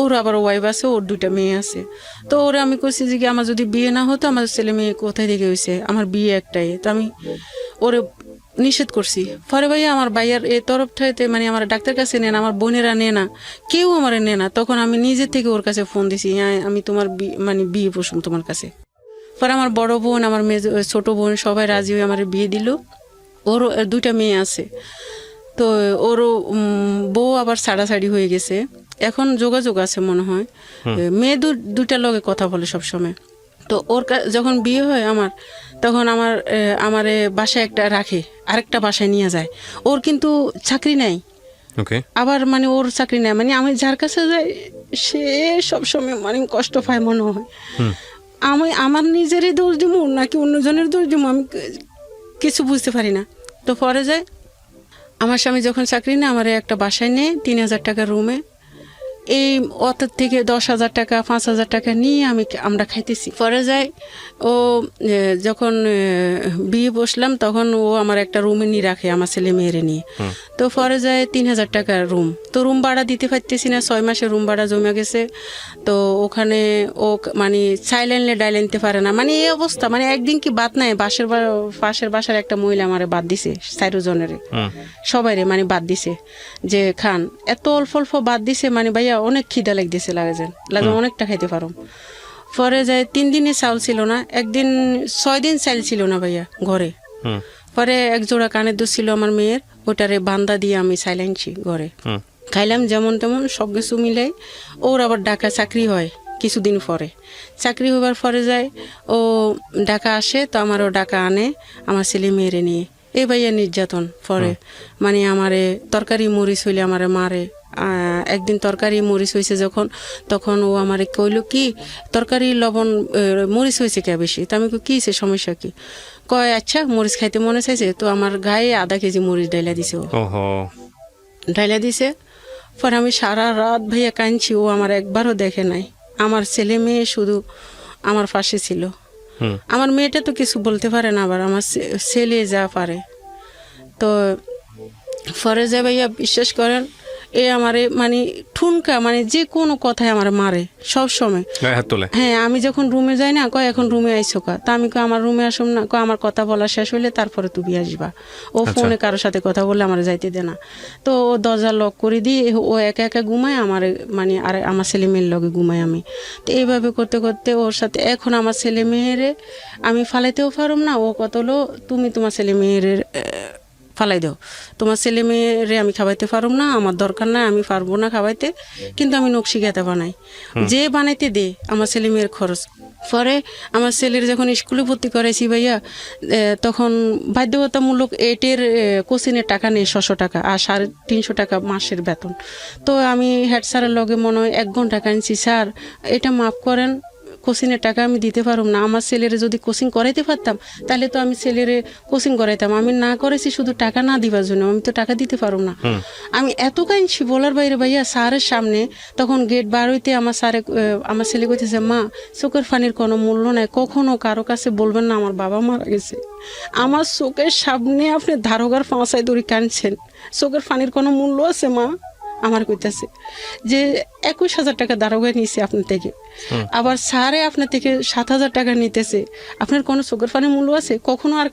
ওর আবার ওয়াইফ আছে, ওর 2টা মেয়ে আছে। তো ওরা আমি কইছি যে আমার যদি বিয়ে না হতো, আমার ছেলে মেয়ে কোথায় থেকে হয়েছে, আমার বিয়ে একটাই, তো আমি ওরে নিষেধ করছি। পরে ভাইয়া আমার ভাইয়ার এই তরফটাতে মানে আমার ডাক্তার কাছে নেন, আমার বোনেরা নেয় না, কেউ আমার নেয় না। তখন আমি নিজে থেকে ওর কাছে ফোন দিছি, হ্যাঁ আমি তোমার বিয়ে বসুন তোমার কাছে। পরে আমার বড় বোন, আমার ছোট বোন সবাই রাজি হয়ে আমার বিয়ে দিল। ওর 2টা মেয়ে আছে, তো ওরও বউ আবার ছাড়াছাড়ি হয়ে গেছে, এখন যোগাযোগ আছে মনে হয়। মেয়ে 2টার লগে কথা বলে সবসময়। তো ওর যখন বিয়ে হয় আমার, তখন আমার বাসায় একটা রাখে, আরেকটা বাসায় নিয়ে যায়। ওর কিন্তু চাকরি নাই, আবার মানে ওর চাকরি নাই, মানে আমি যার কাছে যাই সে সবসময় মানে কষ্ট পায় মনে হয়। আমি আমার নিজেরই দোষ দিব নাকি অন্যজনের দোষ দিব আমি কিছু বুঝতে পারি না। তো পরে যায় আমার স্বামী যখন চাকরি নেয় আমার একটা বাসায় নেয় 3,000 টাকার রুমে, এই অত থেকে 10,000 টাকা 5,000 টাকা নিয়ে আমরা খাইতেছি। পরে যাই ও যখন বিয়ে বসলাম তখন ও আমার একটা রুমে নিয়ে রাখে আমার ছেলে মেয়েরে নিয়ে। তো পরে যায় 3,000 টাকার রুম, তো রুম ভাড়া দিতে পারতেছি না, 6 মাসের রুম ভাড়া জমে গেছে। তো ওখানে ও মানে চাইলেনলে ডাইলেনতে পারে না, মানে এই অবস্থা। মানে একদিন কি বাদ নাই, পাশের বাসার একটা মহিলা আমারে বাদ দিছে, 4 জনের সবাইরে মানে বাদ দিছে যে খান, এত অল্প অল্প বাদ দিছে, মানে ভাইয়া অনেক খিদা লাগতেছে, লাগে অনেকটা খাইতে পারো। পরে যায় 3 দিনে চাউল ছিল না, একদিন 6 দিন চাল ছিল না ভাইয়া ঘরে। পরে এক জোড়া কানের দুধ ছিল আমার মেয়ের, ওটারে বান্দা দিয়ে আমি চাইল আনছি ঘরে, খাইলাম যেমন তেমন সব কিছু মিলাই। ওর আবার ঢাকা চাকরি হয় কিছুদিন পরে, চাকরি হবার পরে যায় ও ঢাকা আসে, তো আমারও ঢাকা আনে আমার ছেলে মেয়েরে নিয়ে। এই ভাইয়া নির্যাতন পরে, মানে আমারে তরকারি মরিচ হইলে আমারে মারে। একদিন তরকারি মরিচ হয়েছে যখন, তখন ও আমারে কইল কি তরকারি লবণ মরিচ হয়েছে কে বেশি, তো আমি কি হয়েছে সমস্যা কি, কয় আচ্ছা মরিচ খাইতে মনে চাইছে, তো আমার গায়ে আধা কেজি মরিচ ডাইলা দিছে। ও ডাইলা দিছে। পরে আমি সারা রাত ভাইয়া কাঁদছি, ও আমার একবারও দেখে নাই। আমার ছেলে মেয়ে শুধু আমার পাশে ছিল। আমার মেয়েটা তো কিছু বলতে পারে না, আবার আমার ছেলে যা পারে। তো পরে যে ভাইয়া বিশ্বাস করেন, এ আমারে মানে ঠুনকা, মানে যে কোনো কথায় আমার মারে সব সময়। হ্যাঁ, আমি যখন রুমে যাই না, কয় এখন রুমে আইসো কা, তা আমি কয় আমার রুমে আসুম না, কয় আমার কথা বলা শেষ হইলে তারপরে তুমি আসবা। ও ফোনে কারোর সাথে কথা বললে আমার যাইতে দে না। তো ও দরজা লক করে দিয়ে ও একা একা ঘুমায়, আমার মানে আর আমার ছেলে মেয়ের লগে ঘুমাই আমি। তো এইভাবে করতে করতে ওর সাথে এখন আমার ছেলে মেয়েরে আমি ফালাইতেও পারুম না। ও কত হলো তুমি তোমার ছেলে মেয়ের ফালাই দাও, তোমার ছেলে মেয়েরে আমি খাওয়াইতে পারব না, আমার দরকার নাই, আমি পারবো না খাওয়াইতে, কিন্তু আমি নকশি গাঁথা বানাই, যে বানাইতে দে আমার ছেলে মেয়ের খরচ। পরে আমার ছেলের যখন স্কুলে ভর্তি করাইছি ভাইয়া, তখন বাধ্যতামূলক 8-এর কোচিংয়ের টাকা নেই 600 টাকা, আর 350 টাকা মাসের বেতন। তো আমি হেড স্যারের লগে মনে হয় 1 ঘন্টা কাঁদছি, স্যার এটা মাফ করেন, কোচিংয়ের টাকা আমি দিতে পারব না। আমার ছেলেরে যদি কোচিং করাইতে পারতাম তাহলে তো আমি ছেলেরে কোচিং করাইতাম, আমি না করেছি শুধু টাকা না দিবার জন্য, আমি তো টাকা দিতে পারব না। আমি এত কাঁদছি বলার বাইরে ভাইয়া। স্যারের সামনে তখন গেট বার হইতে আমার ছেলে কইতেছে, মা চোখের পানির কোনো মূল্য নাই, কখনো কারো কাছে বলবেন না আমার বাবা মারা গেছে। আমার চোখের সামনে আপনি ধারোগার ফাঁসায় দড়ি কাঁদছেন, চোখের পানির কোনো মূল্য আছে মা? আমার কইতেছে যে 21,000 টাকা দারোগায় নিয়েছে আপনার থেকে, আবার স্যারে আপনার থেকে 7,000 টাকা নিতেছে, আপনার কোনো চোখের পানির মূল্য আছে? কখনো আর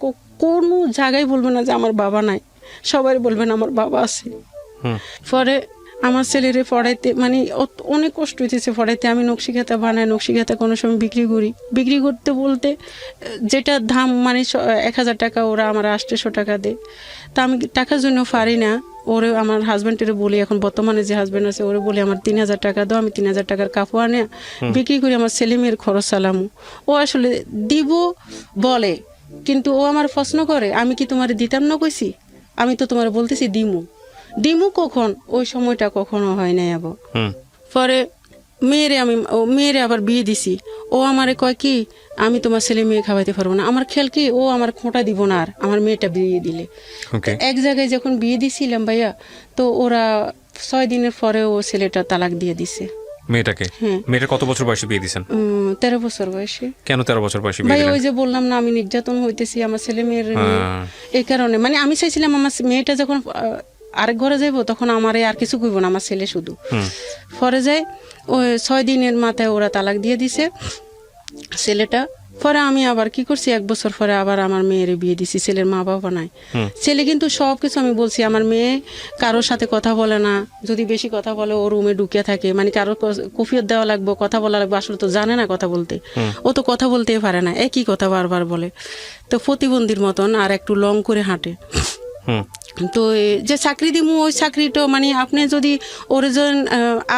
কোনো জায়গায় বলবেন না যে আমার বাবা নাই, সবাই বলবেন আমার বাবা আছে। পরে আমার ছেলেরে পড়াইতে মানে অনেক কষ্ট হইতেছে পড়াইতে। আমি নকশি খাতা বানাই, নকশি খাতা কোনো সময় বিক্রি করতে বলতে যেটা দাম মানে 1,000 টাকা, ওরা আমার 800 টাকা দেয়। তা আমি টাকার জন্য পারি না। ওরে আমার হাজব্যান্ডের বলি, এখন বর্তমানে যে হাজব্যান্ড আছে ওরে বলি আমার 3,000 টাকা দাও, আমি 3,000 টাকার কাপড় আনে বিক্রি করি, আমার ছেলে মেয়ের খরচ চালামু। ও আসলে দিব বলে, কিন্তু ও আমার প্রশ্ন করে আমি কি তোমার দিতাম না কইছি? আমি তো তোমার বলতেছি দিমু কখন, ওই সময়টা কখনো হয় নাই। আবার পরে মেয়েরে আবার বিয়ে দিছি, ও আমারে কয় কি আমি তোমার ছেলে মেয়ে খাওয়াইতে পারবো না। আমার খেয়াল কি ও আমার খোঁটা দিব না আর আমার মেয়েটা বিয়ে দিলে। এক জায়গায় যখন বিয়ে দিছিলাম ভাইয়া, তো ওরা 6 দিনের পরে ও ছেলেটা তালাক দিয়ে দিছে মেয়েটাকে। মেয়েটা কত বছর বয়সে বিয়ে দিয়েছেন? 13 বছর বয়সে। কেন 13 বছর বয়সে বিয়ে ভাই দিলেন? ওই যে বললাম না আমি নির্যাতন হইতেছি আমার ছেলে মেয়ের, এই কারণে মানে আমি চাইছিলাম আমার মেয়েটা যখন আরেক ঘরে যাইবো তখন আমারে আর কিছু কইব না, আমার ছেলে শুধু। পরে যায় ওই 6 দিনের মাথায় ওরা তালাক দিয়ে দিছে ছেলেটা। পরে আমি আবার কি করছি, 1 বছর পরে আবার আমার মেয়ের বিয়ে দিছি। ছেলের মা বাবা নাই, ছেলে কিন্তু সব কিছু আমি বলছি। আমার মেয়ে কারোর সাথে কথা বলে না, যদি বেশি কথা বলে ও রুমে ঢুকে থাকে, মানে কারোর কফিয়ত দেওয়া লাগবে, কথা বলা লাগবে, আসলে তো জানে না কথা বলতে, ও তো কথা বলতেই পারে না, একই কথা বারবার বলে। তো প্রতিবন্ধীর মতন আর একটু লং করে হাঁটে। তো যে চাকরি দিমু ওই চাকরিটা মানে আপনি যদি ওরিজিন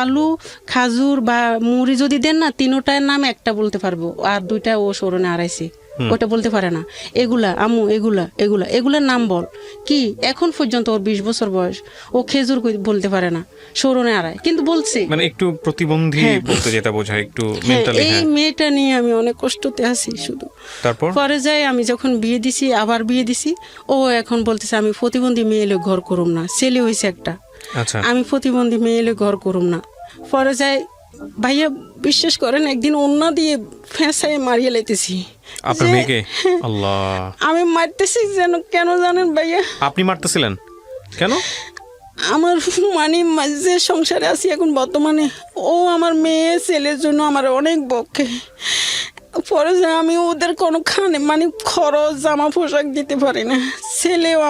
আলু খাজুর বা মুড়ি যদি দেন না, 3টার নাম একটা বলতে পারবো, আর 2টা ও স্মরণে হারাইছে। ওটা বলতে পারে না। এগুলা আম্মু, এগুলা এগুলা এগুলার নাম বল কি। এখন পর্যন্ত ওর 20 বছর বয়স, ও খেজুর বলতে পারে না, সরণে আড়ায়, কিন্তু বলছে। মানে একটু প্রতিবন্ধী বলতে যেটা বোঝায়, একটু হ্যাঁ, মেন্টালি। এই মেয়েটা নিয়ে আমি অনেক কষ্টতে আছি শুধু। তারপর পরে যাই আমি যখন বিয়ে দিছি, আবার বিয়ে দিছি, ও এখন বলতেছে আমি প্রতিবন্ধী মেয়ে এলে ঘর করুম না, ছেলে হয়েছে একটা, আচ্ছা আমি প্রতিবন্ধী মেয়ে এলে ঘর করুম না। পরে যাই ভাইয়া বিশ্বাস করেন, একদিন অন্যা দিয়ে ফেঁসায় মারিয়ে লাইতেছি। আপনার যে- মেয়েকে? আল্লাহ, আমি মারতেছি যেন, কেন জানেন ভাইয়া? আপনি মারতেছিলেন কেন? আমার মানে যে সংসারে আছি এখন বর্তমানে, ও আমার মেয়ে ছেলের জন্য আমার অনেক বকে। পরে যে আমি ওদের কোনো মানে খরচ জামা পোশাক দিতে পারি না। ছেলেও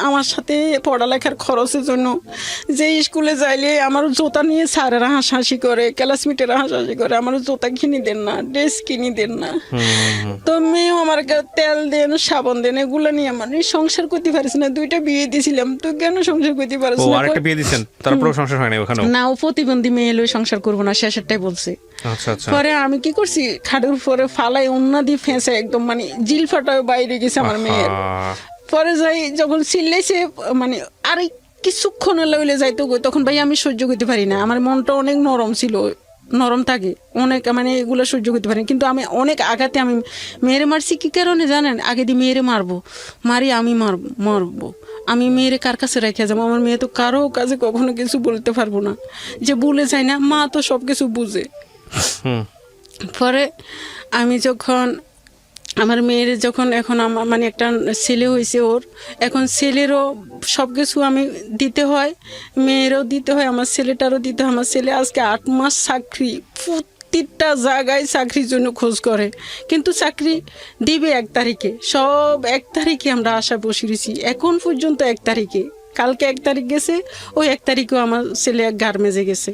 আমার সাথে পড়ালেখার খরচের জন্য যে স্কুলে যাইলে আমার জুতা নিয়ে স্যারেরা হাসাহাসি করে, ক্লাসমেটেরা হাসাহাসি করে, আমার জুতা কিনে দেন না, ড্রেস কিনে দেন না। তো মেয়েও আমার তেল দেন, সাবান দেন, এগুলো নিয়ে আমার সংসার করতে পারিস না। 2টা বিয়ে দিয়েছিলাম, তুই কেন সংসার করতে পারিস ও না? আরেকটা বিয়ে দিয়েছেন, তারপরেও সংসার হয় না ওখানে? না, ও প্রতিবন্ধী মেয়ে এলো সংসার করবো না, শেষেরটাই বলছে। আচ্ছা আচ্ছা। পরে আমি কি করছি, খাটের উপরে ফালাই অন্য দিয়ে ফেঁসে একদম মানে জিল ফাটায় বাইরে গেছে আমার মেয়ের। পরে যাই যখন চিল্লাইছে, মানে আর কিছুক্ষণ লইলে যাইতো গো, তখন ভাই আমি সহ্য করতে পারি না। আমার মনটা অনেক নরম ছিল, নরম থাকে অনেক, মানে এগুলো সহ্য করতে পারি না। কিন্তু আমি অনেক আঘাতে আমি মেয়েরে মারছি। কি কারণে জানেন? আগে দিয়ে মেয়েরে মারবো, আমি মারবো, আমি মেয়েরে কার কাছে রেখে যাবো? আমার মেয়ে তো কারো কাছে কখনো কিছু বলতে পারবো না, যে ভুলে যায় না, মা তো সব কিছু বুঝে। পরে আমি যখন আমার মেয়ের যখন এখন আমার মানে একটা ছেলে হয়েছে ওর, এখন ছেলেরও সব কিছু আমি দিতে হয়, মেয়েরও দিতে হয়, আমার ছেলেটারও দিতে হয়। আমার ছেলে আজকে 8 মাস চাকরি, প্রতিটা জায়গায় চাকরির জন্য খোঁজ করে, কিন্তু চাকরি দিবে 1 তারিখে। সব 1 তারিখে আমরা আশা বসে রয়েছি, এখন পর্যন্ত 1 তারিখে। কালকে 1 তারিখ গেছে, ওই 1 তারিখেও আমার ছেলে গার্মেজে গেছে,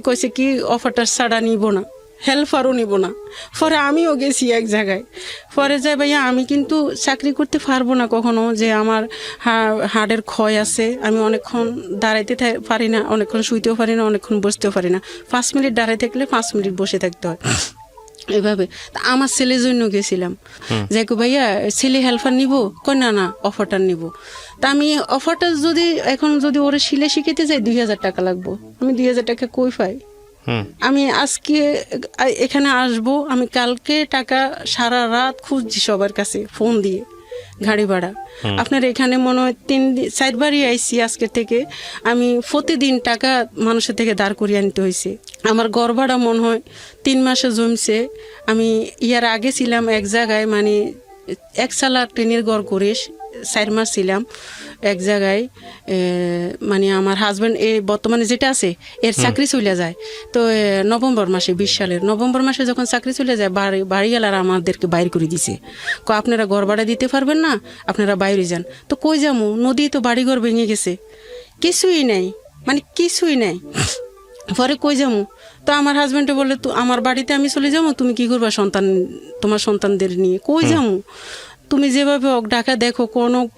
কইছে কি অফারটা ছাড়া নিব না, হেল্পারও নিব না। পরে আমিও গেছি এক জায়গায়, পরে যাই ভাইয়া আমি কিন্তু চাকরি করতে পারবো না কখনো, যে আমার হাড়ের ক্ষয় আছে, আমি অনেকক্ষণ দাঁড়াইতে পারি না, অনেকক্ষণ শুইতেও পারি না, অনেকক্ষণ বসতেও পারি না। 5 মিনিট দাঁড়াই থাকলে 5 মিনিট বসে থাকতে হয়, এভাবে। তা আমার ছেলের জন্য গেছিলাম, যাই কো ভাইয়া ছেলে হেল্পার নিব, কই না না অফারটা নিব। তা আমি অফারটা এখন যদি ওরা সিলে শিখাতে যাই 2000 টাকা লাগবো, আমি 2000 টাকা কই পাই? আমি আজকে এখানে আসব, আমি কালকে টাকা সারা রাত খুঁজছি সবার কাছে ফোন দিয়ে, গাড়ি ভাড়া। আপনার এখানে মনে হয় 3-4 বারই আইসি আজকে থেকে, আমি প্রতিদিন টাকা মানুষের থেকে দাঁড় করিয়ে আনতে হয়েছে। আমার ঘর ভাড়া মনে হয় 3 মাসে জমছে। আমি ইয়ার আগে ছিলাম এক জায়গায়, মানে 1 সালা ট্রেনের ঘর করে 4 মাস ছিলাম এক জায়গায়। মানে আমার হাজব্যান্ড বর্তমানে যেটা আছে এর চাকরি চলে যায়, তো নভেম্বর মাসে 20 সালের নভেম্বর মাসে যখন চাকরি চলে যায়, বাড়িওয়ালারা আমাদেরকে বাইর করে দিছে, আপনারা ঘর ভাড়া দিতে পারবেন না, আপনারা বাইরে যান। তো কই যাবো? নদী তো বাড়িঘর ভেঙে গেছে, কিছুই নেই, মানে কিছুই নেই। পরে কই যাবো? তো আমার হাজব্যান্ডে বলে, তো আমার বাড়িতে আমি চলে যাবো, তুমি কি করবা তোমার সন্তানদের নিয়ে? কই যাবো? তুমি যেভাবে ঢাকা দেখো,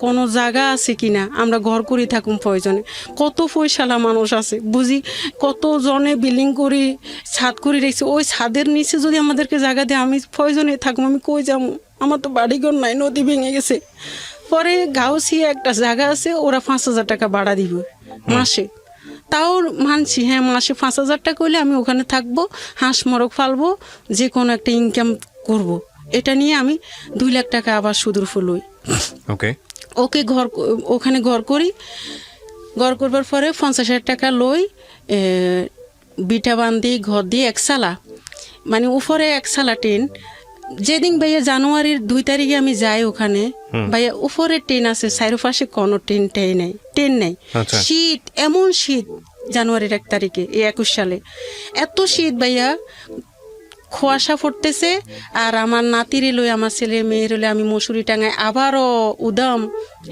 কোনো জায়গা আছে কিনা, আমরা ঘর করে থাকুন প্রয়োজনে। কত পয়সালা মানুষ আছে বুঝি, কত জনে বিল্ডিং করি, ছাদ করে রেখেছে, ওই ছাদের নিচে যদি আমাদেরকে জায়গা দেয়, আমি প্রয়োজনে থাকবো, আমি কই যাবো? আমার তো বাড়িঘর নাই, নদী ভেঙে গেছে। পরে গাউসিয়া একটা জায়গা আছে, ওরা 5000 টাকা ভাড়া দিবে মাসে। তাও মানছি, হ্যাঁ মাসে 5000 টাকা হলে আমি ওখানে থাকবো, হাঁস মরক ফালবো, যে কোনো একটা ইনকাম করব। এটা নিয়ে আমি 2 লাখ টাকা আবার সুদূর ফুলই। ওখানে ঘর করি, ঘর করবার পরে 50,000 টাকা লই, বিটা বান্ধি ঘর দিয়ে 1 সালা, মানে উপরে 1 সালা টিন। যেদিন ভাইয়া জানুয়ারির 2 তারিখে আমি যাই ওখানে, ভাইয়া উপরে টেন আছে, চারপাশে কোনো টেন নেই। শীত, এমন শীত জানুয়ারির 1 তারিখে, এই 21 সালে এত শীত ভাইয়া, কুয়াশা পড়তেছে। আর আমার নাতিরে লই, আমার ছেলে মেয়ের হলে আমি মশুরি টাঙায় আবারও উদাম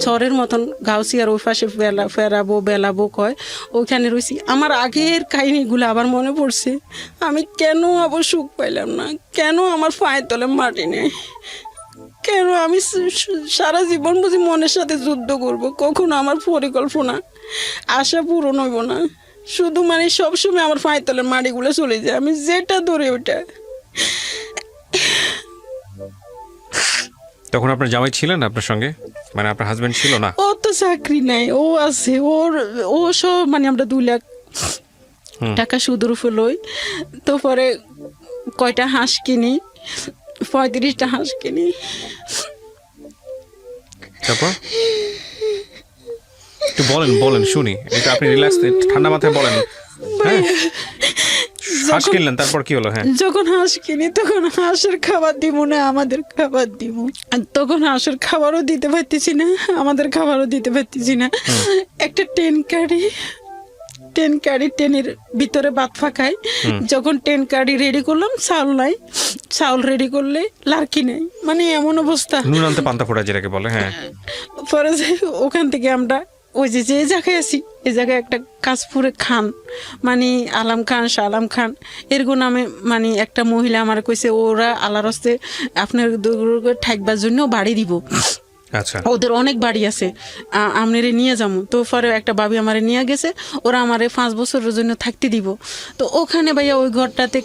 চরের মতন গাউসিয়ার ওই পাশে বেলাবো কয়, ওইখানে রয়েছি। আমার আগের কাহিনীগুলো আবার মনে পড়ছে, আমি কেন আবার সুখ পাইলাম না, কেন আমার পায়ের তলে মাটি নেই, কেন আমি সারা জীবন বুঝি মনের সাথে যুদ্ধ করব, কখনো আমার পরিকল্পনা আশা পূরণ হইব না। শুধু মানে সবসময় আমার পায়ের তলের মাটিগুলো চলে যায়, আমি যেটা ধরে ওটা। তখন আপনার জামাই ছিলেন আপনার সঙ্গে, মানে আপনার হাজবেন্ড ছিল না? ও তো চাকরি নাই, ও আছে, ও সব মানে আমরা 2 লাখ টাকা সুদের উপর লই। তো পরে কয়টা হাঁস কিনি, 35টা হাঁস কিনি। তারপর একটু বলেন শুনি, এটা আপনি রিল্যাক্স ঠান্ডা মাথায় বলেন। হ্যাঁ, হাঁস কিনলেন, তারপর কি হলো? হ্যাঁ, যখন হাঁস কিনি তখন হাঁসের খাবার দিব না, আমাদের খাবার দিব। আর তখন হাঁসের খাবারও দিতে পারতেছি না, আমাদের খাবারও দিতে পারতেছি না। একটা টেন কারি টেনের ভিতরে ভাত ফাঁকাই। যখন 10 কারি রেডি করলাম, চাউল নাই, চাউল রেডি করলে লার্কি নাই, মানে এমন অবস্থা। নুন আনতে পান্তা ফোড়া যেটাকে বলে। হ্যাঁ, পরে যে ওখান থেকে আমরা ওই যে জায়গায় আছি, এই জায়গায় একটা কাশপুরে খান, মানে আলাম খান, সালাম খান এরকম নামে মানে একটা মহিলা আমার কইছে ওরা আল্লাহর হস্তে আপনার ঠাকবার জন্য বাড়ি দিব। আচ্ছা, ওদের অনেক বাড়ি আছে, আমনেরে নিয়ে যাবো। তো পরে একটা ভাবি আমারে নিয়ে গেছে, ওরা আমারে 5 বছরের জন্য থাকতে দিব। তো ওখানে ভাইয়া ওই ঘরটাতে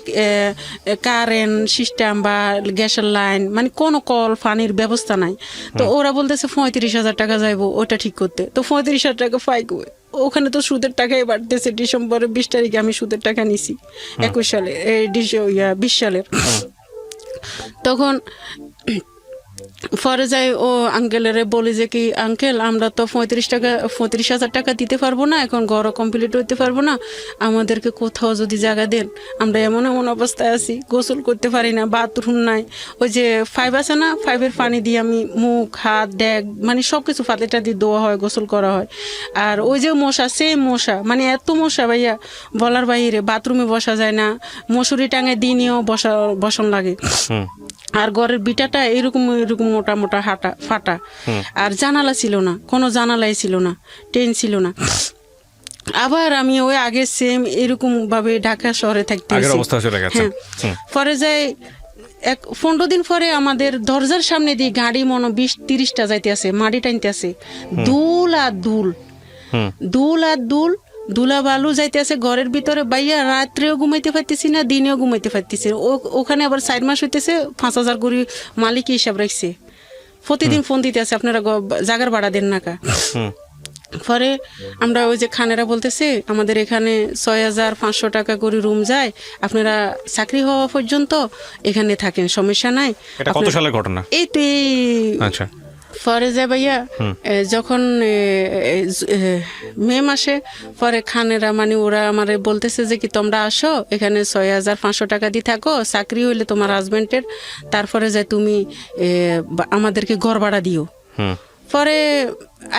কারেন্ট সিস্টেম বা গ্যাসের লাইন মানে কোনো কল পানির ব্যবস্থা নাই। তো ওরা বলতেছে 35,000 টাকা যাইবো ওটা ঠিক করতে। তো 35,000 টাকা পাই কই? ওখানে তো সুদের টাকাই বাড়তেছে। ডিসেম্বরের 20 তারিখে আমি সুদের টাকা নিছি, 21 সালে, 20 সালের। তখন পরে যাই ও আঙ্কেলেরে বলি যে কি আঙ্কেল আমরা তো 35,000 টাকা দিতে পারবো না, এখন ঘরও কমপ্লিট হইতে পারবো না, আমাদেরকে কোথাও যদি জায়গা দেন। আমরা এমন অবস্থায় আছি, গোসল করতে পারি না, বাথরুম নাই। ওই যে 5 আছে না, 5-এর পানি দিয়ে আমি মুখ হাত ড্যাগ মানে সব কিছু পাতিটা দিয়ে ধোয়া হয়, গোসল করা হয়। আর ওই যে মশা, সেম মশা, মানে এত মশা ভাইয়া বলার বাইরে। বাথরুমে বসা যায় না, মশুরি টাঙে দিনেও বসন লাগে। আর ঘরের বিটাটা এরকম মোটা মোটা ফাটা। আর জানালা ছিল না, কোনো জানালাই ছিল না, টেন ছিল না। আবার আমি ওই আগে সেম এরকম ভাবে ঢাকা শহরে থাকতে হ্যাঁ। পরে যাই 15 দিন পরে আমাদের দরজার সামনে দিয়ে গাড়ি 20-30টা যাইতে আছে, মাটি টানতে আছে, দুল আর দুল দুলা বালু যাইতে আছে ঘরের ভিতরে। বাইয়া রাত্রেও ঘুমাইতে পারতেছি না, দিনেও ঘুমাইতে পারতেছি। ওখানে আবার 4 মাস হইতেছে, 5,000 করে মালিক হিসাব রাখছে। প্রতিদিন ফোন দিতে আছে, আপনারা জাগার ভাড়া দেন না কা। পরে আমরা ওই যে খানেরা বলতেছে আমাদের এখানে 6,500 টাকা করে রুম যায়, আপনারা চাকরি হওয়া পর্যন্ত এখানে থাকেন, সমস্যা নাই। এটা কত সালের ঘটনা? এই তো আচ্ছা। পরে যায় ভাইয়া যখন মে মাসে পরে খানেরা মানে ওরা আমারে বলতেছে যে কি তোমরা আসো এখানে 6,500 টাকা দিয়ে থাকো, চাকরি হইলে তোমার হাজবেন্ডের, তারপরে যায় তুমি আমাদেরকে ঘর ভাড়া দিও। পরে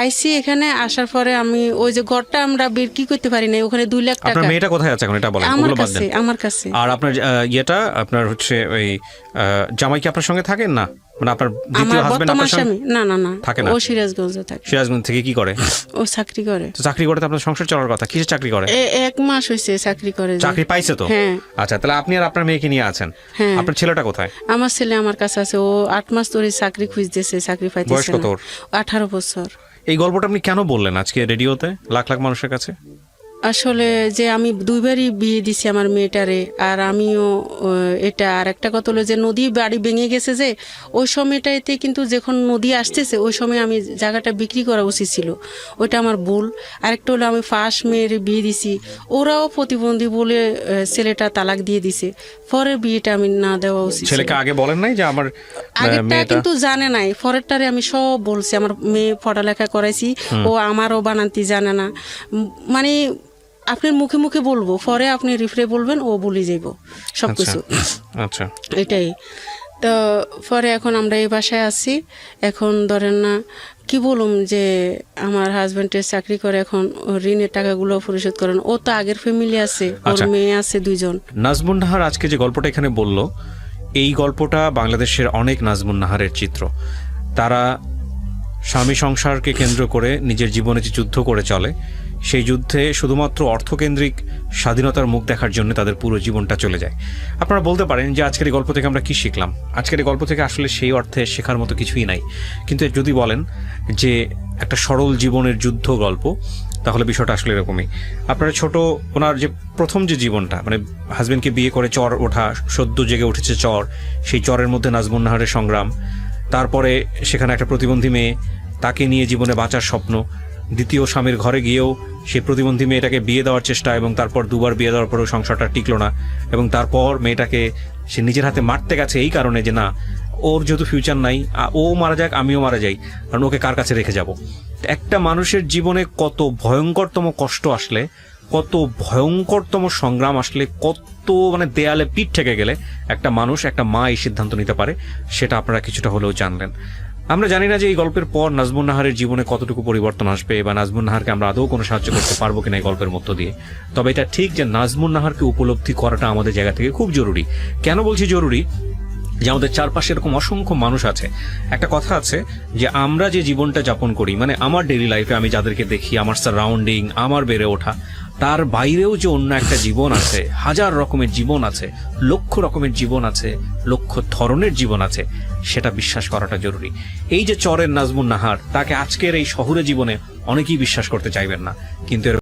আইসি এখানে আসার পরে আমি ওই যে ঘরটা আমরা বিক্রি করতে পারি না, ওখানে 2 লাখ টাকা। আপনার মেয়েটা কোথায় আছে এখন এটা বলেন? আমার কাছে। আর আপনার ইয়েটা আপনার হচ্ছে ওই জামাই কি আপনার সঙ্গে থাকেন না? মানে আপনার দ্বিতীয় হাজবেন্ড আপনার সঙ্গে? না থাকে না, ও সিরাজগঞ্জে থাকে। সিরাজগঞ্জ থেকে কি করে? ও চাকরি করে। তো চাকরি করে তো আপনার সংসার চলার কথা। কিসের চাকরি করে? 1 মাস হইছে চাকরি করে। চাকরি পাইছে তো? হ্যাঁ। আচ্ছা, তাহলে আপনি আর আপনার মেয়েকে নিয়ে আছেন। আপনার ছেলেটা কোথায়? আমার ছেলে আমার কাছে আছে, ও 8 মাস ধরে চাকরি খুঁজতেছে, চাকরি পাইতেছে না। বয়স কত ওর? 18 বছর। এই গল্পটা আপনি কেন বললেন আজকে রেডিওতে লাখ লাখ মানুষের কাছে? আসলে যে আমি 2বারই বিয়ে দিছি আমার মেয়েটারে, আর আমিও এটা। আর একটা কথা হলো যে নদী বাড়ি ভেঙে গেছে, যে ওই সময়টাতে কিন্তু যখন নদী আসতেছে ওই সময় আমি জায়গাটা বিক্রি করা উচিত ছিল, ওইটা আমার ভুল। আরেকটা হলো আমি ফার্স্ট মেয়ের বিয়ে দিছি, ওরাও প্রতিবন্ধী বলে ছেলেটা তালাক দিয়ে দিছে, পরের বিয়েটা আমি না দেওয়া উচিত। ছেলেকে আগে বলেন নাই যে আমার আগেরটা কিন্তু জানে নাই, পরেরটারে আমি সব বলছি। আমার মেয়ে পড়ালেখা করাইছি, ও আমারও বানান্তি জানে না, মানে আপনার মুখে মুখে বলবো, পরে আপনি রিফ্রে বলবেন, ও বলে যাইব সবকিছু। আচ্ছা, এটাই তো। পরে এখন আমরা এই বাসায় আছি। এখন ধরেন না কি বলুম যে আমার হাজবেন্ডের চাকরি করে, এখন ঋণের টাকাগুলো পরিশোধ করেন। ও তো আগের ফ্যামিলি আছে, ওর মেয়ে আছে 2জন। নাজমুন নাহার আজকে যে গল্পটা এখানে বললো, এই গল্পটা বাংলাদেশের অনেক নাজমুন নাহারের চিত্র। তারা স্বামী সংসারকে কেন্দ্র করে নিজের জীবনে যে যুদ্ধ করে চলে, সেই যুদ্ধে শুধুমাত্র অর্থকেন্দ্রিক স্বাধীনতার মুখ দেখার জন্য তাদের পুরো জীবনটা চলে যায়। আপনারা বলতে পারেন যে আজকের এই গল্প থেকে আমরা কি শিখলাম? আজকের এই গল্প থেকে আসলে সেই অর্থে শেখার মতো কিছুই নাই। কিন্তু যদি বলেন যে একটা সরল জীবনের যুদ্ধ গল্প, তাহলে বিষয়টা আসলে এরকমই। আপনারা ছোট ওনার যে প্রথম যে জীবনটা, মানে হাজবেন্ডকে বিয়ে করে চর ওঠা, সদ্য জেগে উঠেছে চর, সেই চরের মধ্যে নাজমুন নাহারের সংগ্রাম, তারপরে সেখানে একটা প্রতিবন্ধী মেয়ে, তাকে নিয়ে জীবনে বাঁচার স্বপ্ন, দ্বিতীয় স্বামীর ঘরে গিয়েও সেই প্রতিবন্ধী মেয়েটাকে বিয়ে দেওয়ার চেষ্টা, এবং তারপর দুবার বিয়ে দেওয়ার পরেও সংসারটা টিকলো না, এবং তারপর মেয়েটাকে সে নিজের হাতে মারতে গেছে এই কারণে যে না, ওর যেহেতু ফিউচার নাই, ও মারা যাক আমিও মারা যাই, কারণ ওকে কার কাছে রেখে যাব। একটা মানুষের জীবনে কত ভয়ঙ্করতম কষ্ট আসলে, কত ভয়ঙ্করতম সংগ্রাম আসলে, কত মানে দেয়ালে পিঠ ঠেকে গেলে একটা মানুষ, একটা মা এই সিদ্ধান্ত নিতে পারে, সেটা আপনারা কিছুটা হলেও জানলেন। আমরা জানি না যে এই গল্পের পর নাজমুন নাহারের জীবনে কতটুকু পরিবর্তন আসবে, বা নাজমুন নাহারকে আমরা আদৌ কোনো সাহায্য করতে পারবো কিনা এই গল্পের মধ্য দিয়ে। তবে এটা ঠিক যে নাজমুন নাহারকে উপলব্ধি করাটা আমাদের জায়গা থেকে খুব জরুরি। কেন বলছি জরুরি? যে আমাদের চারপাশে এরকম অসংখ্য মানুষ আছে। একটা কথা আছে যে আমরা যে জীবনটা যাপন করি, মানে আমার ডেইলি লাইফে আমি যাদেরকে দেখি, আমার সারাউন্ডিং, আমার বেড়ে ওঠা, তার বাইরেও যে অন্য একটা জীবন আছে, হাজার রকমের জীবন আছে, লক্ষ রকমের জীবন আছে, লক্ষ ধরনের জীবন আছে, সেটা বিশ্বাস করাটা জরুরি। এই যে চরের নাজমুন নাহার, তাকে আজকের এই শহুরে জীবনে অনেকেই বিশ্বাস করতে চাইবেন না, কিন্তু এর